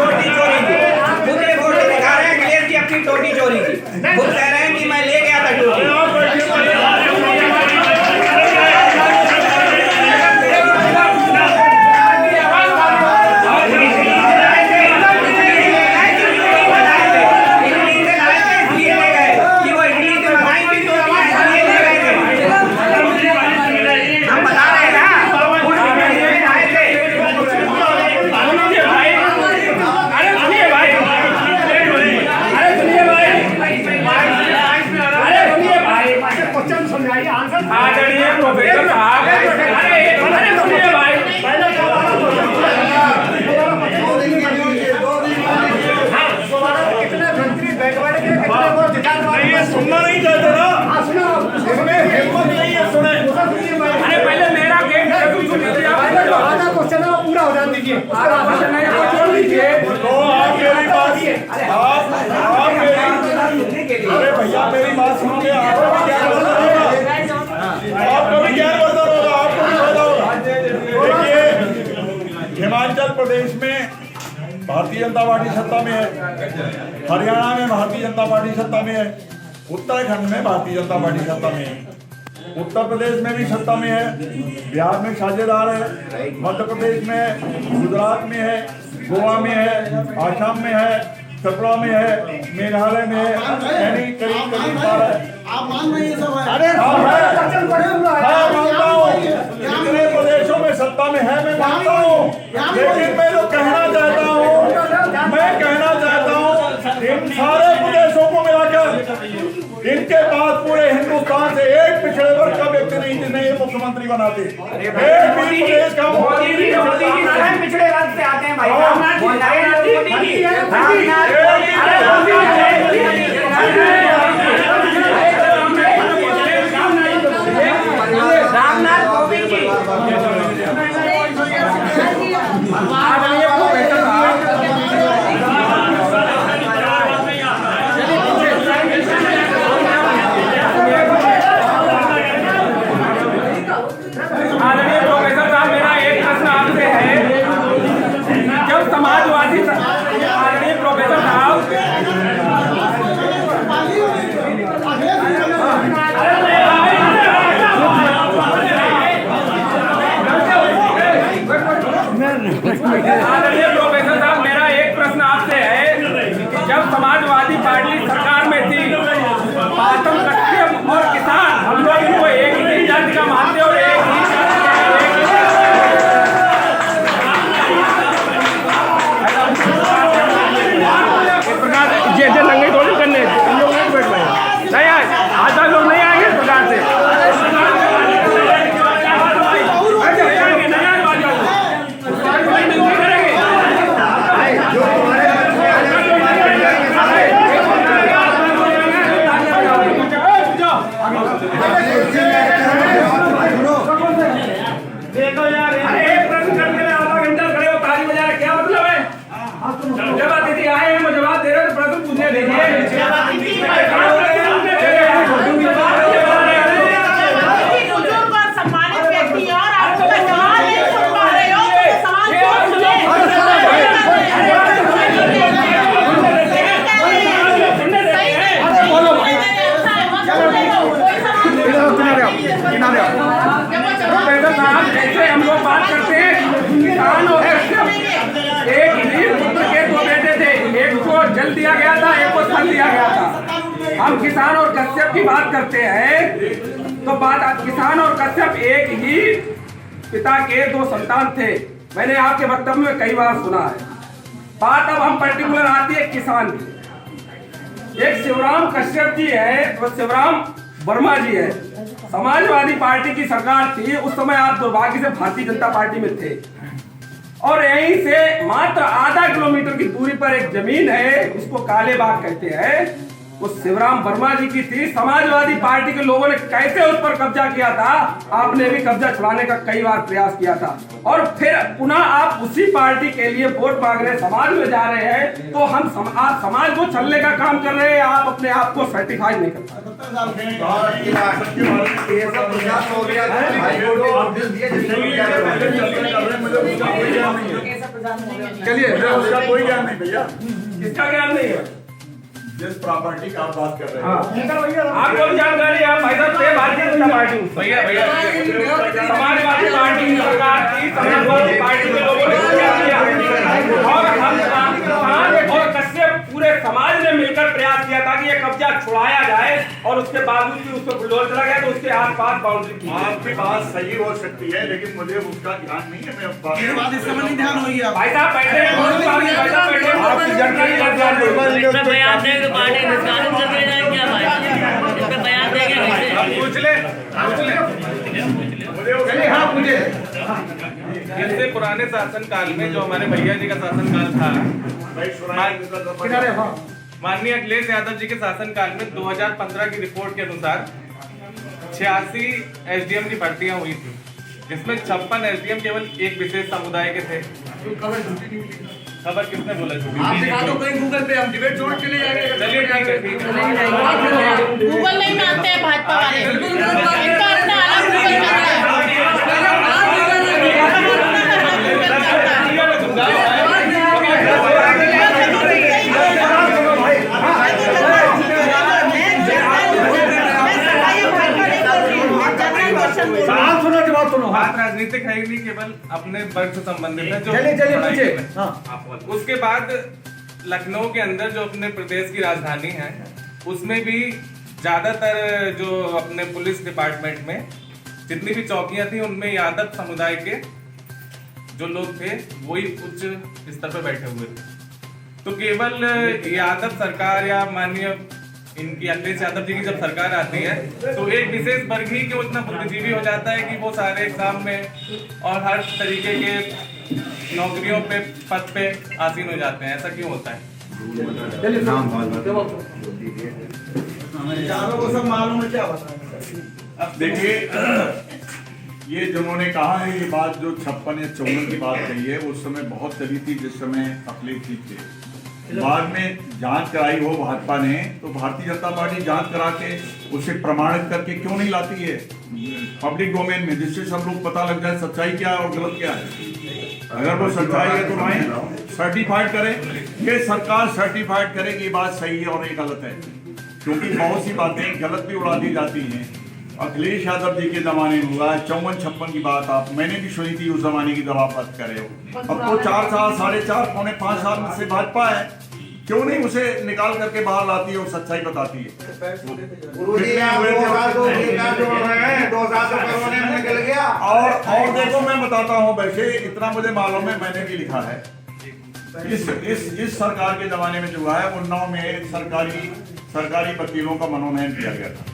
रोटी चोरी की। खुद ये फोटो दिखा रहे हैं अखिलेश जी अपनी रोटी चोरी की, खुद कह रहे हैं कि मैं ले गया था रोटी। आदरणीय प्रोफेसर साहब, अरे सुनिए भाई, नहीं सुनना नहीं चाहते ना, हिम्मत नहीं है सुने। अरे पहले मेरा गेम सुन लीजिए, क्वेश्चन पूरा हो जाने दीजिए। तो आप मेरी बात, अरे भैया मेरी बात सुनिए। आपको भी ज्ञान वर्धन होगा, आपको भी फायदा होगा। देखिए, हिमाचल प्रदेश में भारतीय जनता पार्टी सत्ता में है, हरियाणा में भारतीय जनता पार्टी सत्ता में है, उत्तराखंड में भारतीय जनता पार्टी सत्ता में है, उत्तर प्रदेश में भी सत्ता में है, बिहार में साझेदार है, मध्य प्रदेश में है, गुजरात में है, गोवा में है, आसाम में है, त्रिपुरा में है, मेघालय में है, यानी करीब बार है। आप मान रहे हैं सब? अरे हाँ मानता हूँ, इतने प्रदेशों में सत्ता में है, मैं मानता हूँ। लेकिन मैं जो कहना चाहता हूँ, इन सारे प्रदेशों को मिलाकर इनके पास पूरे हिंदुस्तान से एक पिछड़े वर्ग का व्यक्ति नहीं जिन्हें ये मुख्यमंत्री बनाते। एक भी प्रदेश का मोदी जी स्वयं पिछड़े वर्ग से आते हैं भाई रामनाथ कोविंद जी समाजवादी पार्टी सरकार में थी, पातम कश्यप और किसान हम लोग इनको एक ही जाति का मानते और एक ही जैसे नंगे टोली करने इन लोग नहीं बैठ रहे नहीं आए, आधा लोग नहीं आएंगे इस प्रकार से देखो यार एक प्रश्न करने के लिए आधा घंटा खड़े हो ताली बजा रहे, क्या मतलब है? जब अतिथि आए हैं वो जवाब दे रहे तो प्रश्न पूछने दीजिए। बुजुर्ग और सम्मानित व्यक्ति और आपका सवाल नहीं सुन पा रहे हो तो सवाल क्यों सुने? जैसे हम लोग बात करते हैं किसान और कश्यप, एक ही पुत्र के दो बेटे थे, एक को जल दिया गया था, एक को थल दिया गया था। हम किसान और कश्यप की बात करते हैं तो बात किसान और कश्यप एक ही पिता के दो संतान थे। मैंने आपके वक्तव्य में कई बार सुना है। बात अब हम पर्टिकुलर आती है किसान की। एक शिवराम कश्यप जी है और शिवराम वर्मा जी है। समाजवादी पार्टी की सरकार थी उस समय, आप दुर्भाग्य से भारतीय जनता पार्टी में थे और यहीं से मात्र आधा किलोमीटर की दूरी पर एक जमीन है, उसको काले बाग कहते हैं, वो शिवराम वर्मा जी की थी। समाजवादी पार्टी के लोगों ने कैसे उस पर कब्जा किया था, आपने भी कब्जा छुड़ाने का कई बार प्रयास किया था और फिर पुनः आप उसी पार्टी के लिए वोट मांग रहे, समाज में जा रहे हैं, तो हम आप समाज को छलने का काम कर रहे हैं, आप अपने आप को सर्टिफाई नहीं कर पाए। चलिए उसका कोई ज्ञान नहीं भैया, इसका ज्ञान नहीं है जिस प्रॉपर्टी का आप बात कर रहे हैं। आपको भी जानकारी, आप भाई साहब थे भारतीय जनता पार्टी भैया समाजवादी पार्टी की सरकार थी, समाजवादी पार्टी के लोगों ने क्या किया और हम और कश्यप पूरे समाज ने मिलकर प्रयास किया था कि ये कब्जा छुड़ाया जाए और उसके बावजूद भी उसको बुलडोजर चला गया तो उसके आसपास बाउंड्री की। आपकी बात सही हो सकती है लेकिन मुझे उसका ध्यान नहीं है। मैं बात इस समय नहीं ध्यान होगी आप भाई साहब बैठे आपकी जानकारी बयान देंगे पार्टी निष्कासित कर दिया जाए क्या भाई? इस पे बयान देंगे कैसे? पूछ ले हाँ पूछे। जैसे पुराने शासन काल में जो हमारे भैया जी का शासन काल था, माननीय अखिलेश यादव जी के शासन काल में 2015 की रिपोर्ट के अनुसार 86 एसडीएम की भर्तियां हुई थी, जिसमें 56 एसडीएम केवल एक विशेष समुदाय के थे। खबर किसने बोला? आप दिखा दो कहीं गूगल पे, हम डिबेट जोड़ के ले जाएंगे। चलिए ठीक है गूगल नहीं मानते हैं भाजपा वाले, इनका अपना अलग गूगल चलता है। बात राजनीतिक है नहीं, केवल अपने वर्ग से संबंधित है। जो उसके बाद लखनऊ के अंदर जो अपने प्रदेश की राजधानी है उसमें भी ज्यादातर जो अपने पुलिस डिपार्टमेंट में जितनी भी चौकियां थी उनमें यादव समुदाय के जो लोग थे वही उच्च स्तर पर बैठे हुए थे। तो केवल यादव सरकार या माननीय इनकी अखिलेश यादव जी की जब सरकार आती है तो एक विशेष वर्ग ही क्यों इतना बुद्धिजीवी हो जाता है कि वो सारे एग्जाम में और हर तरीके के नौकरियों पे पद पे आसीन हो जाते हैं, ऐसा क्यों होता है? को सब मालूम है, क्या बताएं? अब देखिए, ये जिन्होंने कहा है ये बात जो 56 या 54 की बात कही है उस समय बहुत चली थी जिस समय अखिलेश जी थे। बाद में जांच कराई हो भाजपा ने, तो भारतीय जनता पार्टी जांच करा के उसे प्रमाणित करके क्यों नहीं लाती है पब्लिक डोमेन में, जिससे सब लोग पता लग जाए सच्चाई क्या है और गलत क्या है। अगर वो सच्चाई है तो लाएं, सर्टिफाइड करें। ये सरकार सर्टिफाइड करे कि ये बात सही है और ये गलत है, क्योंकि बहुत सी बातें गलत भी उड़ा दी जाती हैं। अखिलेश यादव जी के जमाने में हुआ है 54-56 की बात, आप मैंने भी सुनी थी उस जमाने की, जब आप बात कर रहे हो। अब तो 4 साल 4.5 पौने 5 साल में से भाजपा है, क्यों नहीं उसे निकाल करके बाहर लाती है और सच्चाई बताती है? और देखो मैं बताता हूँ, वैसे इतना मुझे मालूम है, मैंने भी लिखा है। इस सरकार के जमाने में जो हुआ है, उन्नाव में सरकारी वकीलों का मनोनयन किया गया था।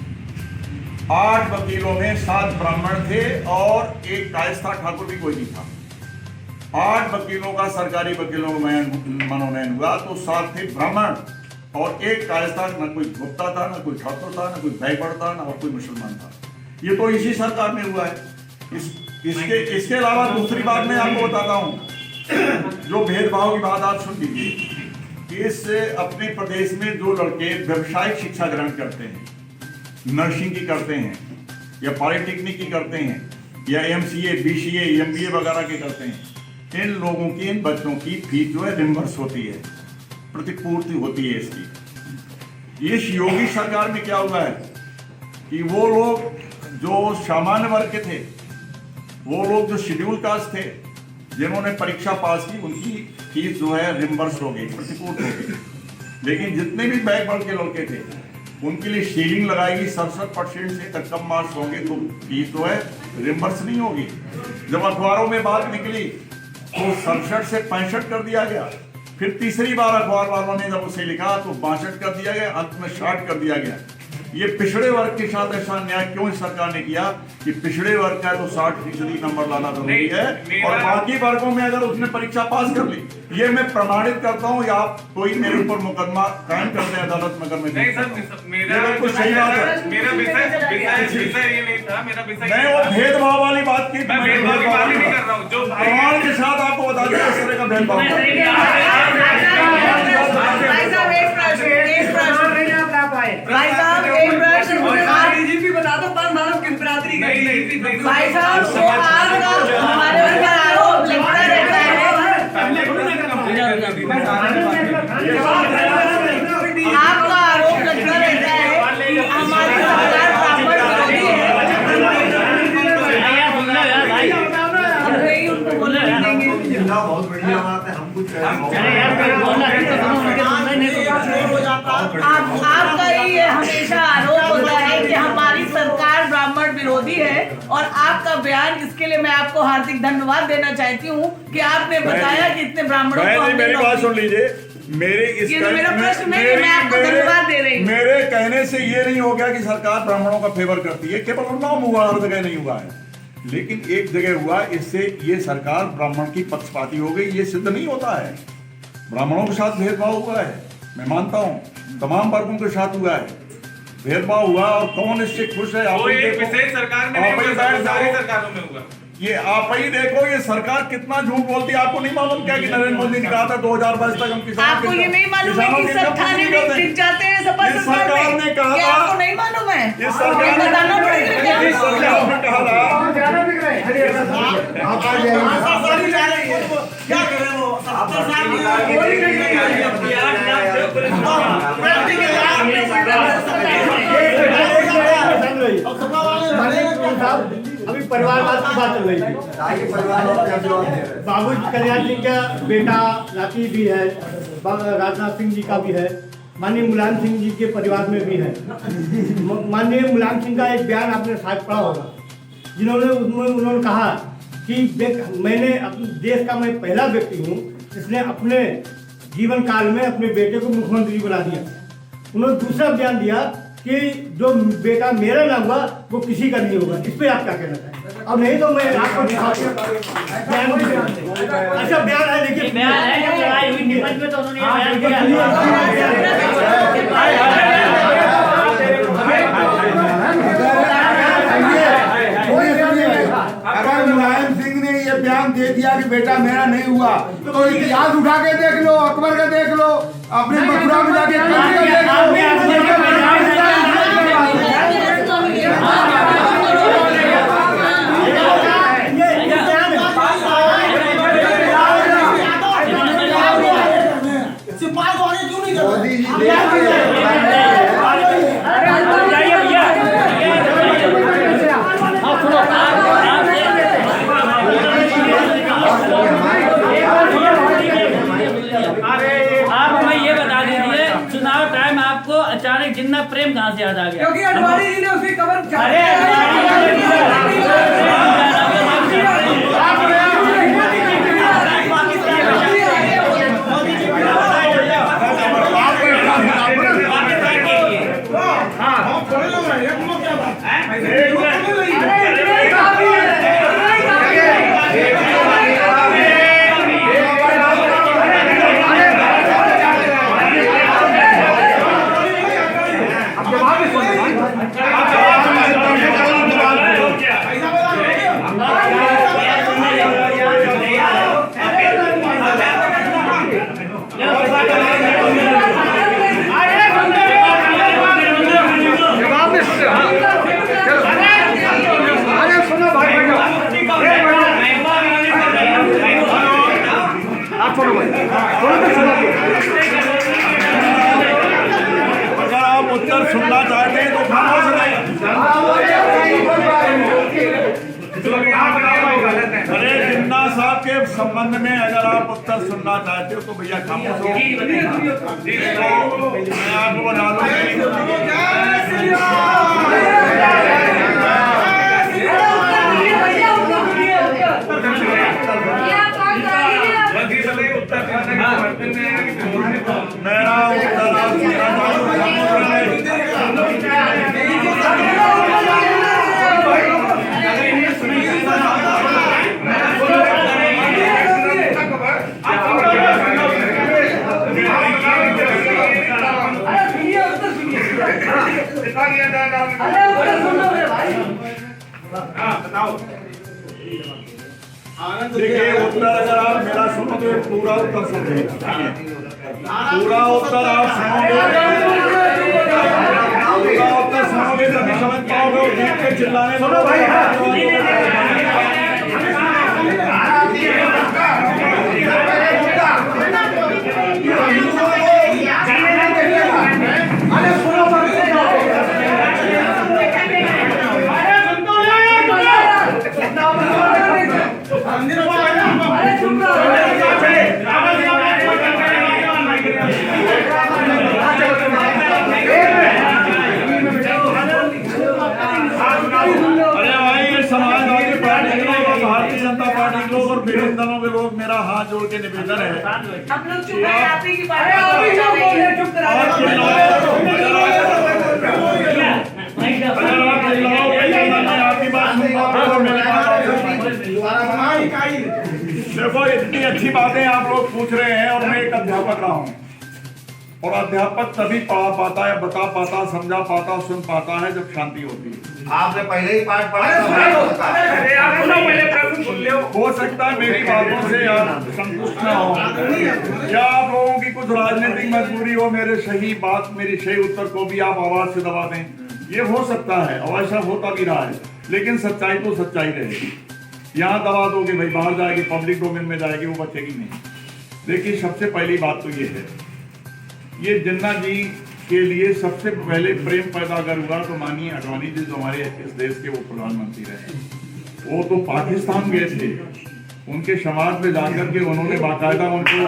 8 वकीलों में 7 ब्राह्मण थे और एक कायस्था ठाकुर भी कोई नहीं था। 8 वकीलों का सरकारी वकीलों में मनोनयन हुआ तो 7 थे ब्राह्मण और एक कायस्था, न कोई गुप्ता था, न कोई ठाकुर था, न कोई बैबड़ था, न और कोई मुसलमान था। ये तो इसी सरकार में हुआ है। इसके अलावा दूसरी बात मैं आपको बताता हूँ, जो भेदभाव की बात आप सुन लीजिए। इस अपने प्रदेश में जो लड़के व्यवसायिक शिक्षा ग्रहण करते हैं, नर्सिंग की करते हैं या पॉलिटेक्निक की करते हैं या MCA, BCA, MBA वगैरह के करते हैं, इन लोगों की, इन बच्चों की फीस जो है रिम्बर्स होती है, प्रतिपूर्ति होती है इसकी। इस योगी सरकार में क्या हुआ है कि वो लोग जो सामान्य वर्ग के थे, वो लोग जो शेड्यूल कास्ट थे, जिन्होंने परीक्षा पास की, उनकी फीस जो है रिम्बर्स हो गई, प्रतिपूर्ति हो गई। लेकिन जितने भी बैकवर्ड के लड़के थे उनके लिए सीलिंग लगाएगी, 67% से कम मार्क्स होंगे तो फीस जो है रिम्बर्स नहीं होगी। जब अखबारों में बात निकली तो 67 से 65 कर दिया गया। फिर तीसरी बार अखबार वालों ने जब उसे लिखा तो 62 कर दिया गया, अंत में 60 कर दिया गया। ये पिछड़े वर्ग के साथ ऐसा न्याय क्यों इस सरकार ने किया कि पिछड़े वर्ग का तो 60% नंबर लाना जरूरी है और बाकी वर्गों में अगर उसने परीक्षा पास कर ली, ये मैं प्रमाणित करता हूँ, या आप कोई मेरे ऊपर मुकदमा कायम कर दें अदालत में, नहीं सर, मेरा बिल्कुल सही बात है। मेरा विषय ये नहीं था, मेरा विषय मैं वो भेदभाव वाली बात की, मैं भेदभाव की बात नहीं कर रहा हूँ। जो प्रमाण के साथ आपको बता दें इस तरह का भेदभाव। भाई साहब एक प्रश्न डीजीपी बता दो, 5 मानव किन बिरादरी नहीं भाई साहब, तो आपका हमारे ऊपर आरोप लगता रहता है, आपका आरोप लगता रहता है कि हमारी सरकार ब्राह्मण विरोधी है। हम नहीं उनको बोलने देंगे। बहुत बढ़िया बात है, हम कुछ आपका ही ये हमेशा आरोप होता है कि हमारी सरकार ब्राह्मण विरोधी है, और आपका बयान, इसके लिए मैं आपको हार्दिक धन्यवाद देना चाहती हूँ कि आपने बताया कि इतने ब्राह्मणों को मेरी बात सुन लीजिए। मेरा प्रश्न नहीं है, मैं आपको धन्यवाद दे रही हूँ। मेरे कहने से ये नहीं हो गया कि सरकार ब्राह्मणों का फेवर करती है, केवल उन्नाव में हुआ, हर जगह नहीं हुआ है, लेकिन एक जगह हुआ। इससे ये सरकार ब्राह्मण की पक्षपाती हो गई, ये सिद्ध नहीं होता है। ब्राह्मणों के साथ भेदभाव हुआ है, मैं मानता हूँ, तमाम वर्गों के साथ हुआ है भेदभाव हुआ, और कौन इससे खुश है? आप एक विशेष सरकार में नहीं हुआ, सारी सरकारों में हुआ। ये आप ही देखो, ये सरकार कितना झूठ बोलती है। आपको नहीं मालूम क्या कि नरेंद्र मोदी ने कहा था 2022 तक हम किसानों, आपको ये नहीं मालूम है कि सब थाने में टिक जाते हैं सपा सरकार ने कहा था, आपको नहीं मालूम है? ये सरकार ने बताना पड़ेगा। ये सरकार ने कहा था, क्या करें वो अभी परिवारवाद की बात चल रही थी। बाबू कल्याण सिंह का बेटा लाठी भी है, राजनाथ सिंह जी का भी है, माननीय मुलायम सिंह जी के परिवार में भी है। माननीय मुलायम सिंह का एक बयान आपने शायद पढ़ा होगा, जिन्होंने उन्होंने कहा कि मैंने अपने देश का मैं पहला व्यक्ति हूँ जिसने अपने जीवन काल में अपने बेटे को मुख्यमंत्री बना दिया। उन्होंने दूसरा बयान दिया कि जो बेटा मेरा ना हुआ वो किसी का नहीं होगा। इस पे आप क्या कहना चाहेंगे? अब नहीं तो मैं आपको अच्छा बयान है, लेकिन बयान है जब लड़ाई हुई निपट में तो उन्होंने ये बयान दिया। अगर मुलायम सिंह ने ये बयान दे दिया कि बेटा मेरा नहीं हुआ तो इतिहास उठा के देख लो, अकबर का देख लो, अपने मथुरा में जाके मोदी जी आप हमें ये बता दीजिए चुनाव टाइम आपको अचानक जिन्ना प्रेम कहाँ से याद आ गया? क्योंकि अडवाणी जी ने उसकी कवर अगर आप उत्तर सुनना चाहते हैं तो खामोश रहिए। अरे जिन्ना साहब के संबंध में अगर आप उत्तर सुनना चाहते हो तो भैया खामोश हो। मैं आपको बता दूं मेरा उत्तर आप सुनना देखिए उत्तर अगर आप मेरा सुनोगे पूरा उत्तर सुनोगे, पूरा उत्तर आप सुनोगे, पूरा उत्तर सुनोगे तभी समझ पाओगे। जीत के चिल्लाने सुनो भाई भारतीय जनता पार्टी के लोग और विभिन्न दलों के लोग मेरा हाथ जोड़ के निवेदन है आपकी बात देखो इतनी अच्छी बातें आप लोग पूछ रहे हैं और मैं एक अध्यापक रहा हूँ और अध्यापक तभी पढ़ा पाता है, बता पाता, समझा पाता, सुन पाता है जब शांति होती है। आपने पहले ही पाठ पढ़ा हो सकता है मेरी बातों से आप संतुष्ट न हो या आप लोगों की कुछ राजनीतिक मजबूरी हो, मेरे सही बात मेरी सही उत्तर को भी आप आवाज से दबा दें, ये हो सकता है, अवश्य होता भी रहा है, लेकिन सच्चाई तो सच्चाई रहेगी। यहाँ दबा दोगे भाई बाहर जाएगी, पब्लिक डोमेन में जाएगी, वो बचेगी नहीं। देखिए सबसे पहली बात तो ये है, ये जिन्ना जी के लिए सबसे पहले प्रेम पैदा अगर हुआ तो माननीय अडवाणी जी जो हमारे इस देश के वो प्रधानमंत्री रहे, वो तो पाकिस्तान गए थे, उनके समाज में जाकर के उन्होंने बाकायदा उनको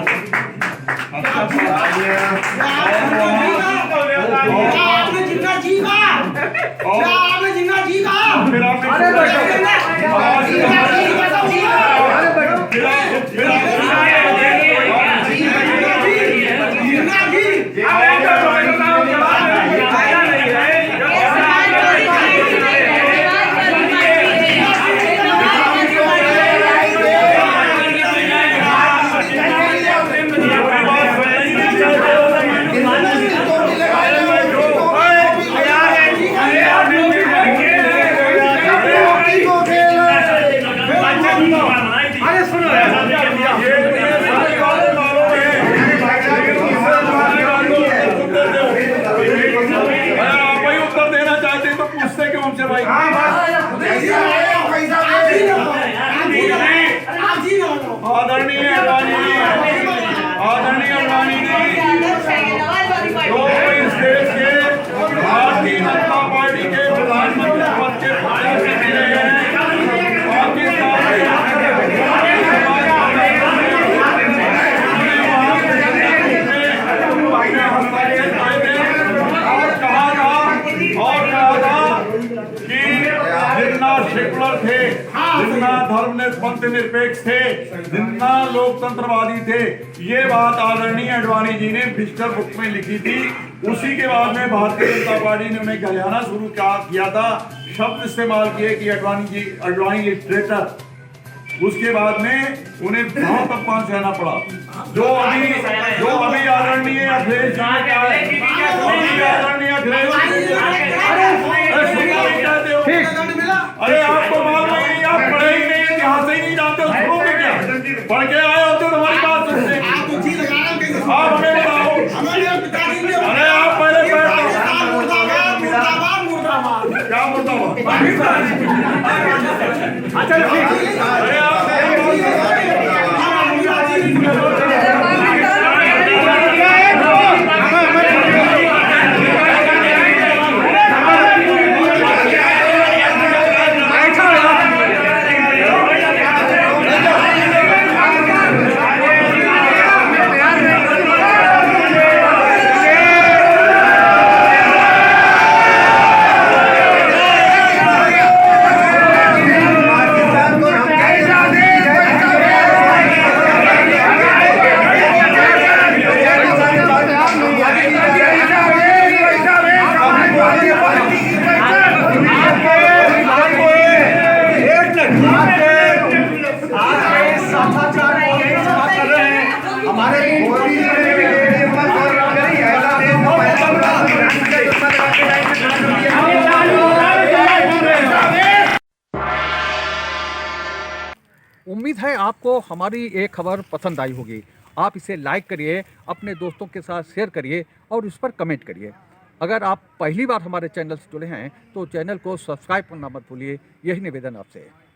धर्मनिरपेक्ष थे, जितना लोकतंत्रवादी थे। ये बात आदरणीय अडवाणी जी ने विजिटर बुक में लिखी थी। उसी के बाद में भारतीय जनता पार्टी ने उन्हें गलियाना शुरू किया था, शब्द इस्तेमाल किए कि अडवाणी इज ट्रेटर। उसके बाद में उन्हें बहुत अपमान सहना पड़ा। जो अभी आदरणीय अखिलेश जी ने कहा है, अरे आपको मालूम नहीं, आप पढ़े ही नहीं, इतिहास ही नहीं जानते, सुनोगे क्या? पढ़ के आए होते तो हमारी बात सुनते। आप हमें बताओ, अरे आप पहले क्या मुर्दाबाद? अरे आप उम्मीद है आपको हमारी ये खबर पसंद आई होगी। आप इसे लाइक करिए, अपने दोस्तों के साथ शेयर करिए और उस पर कमेंट करिए। अगर आप पहली बार हमारे चैनल से जुड़े हैं तो चैनल को सब्सक्राइब करना मत भूलिए। यही निवेदन आपसे है।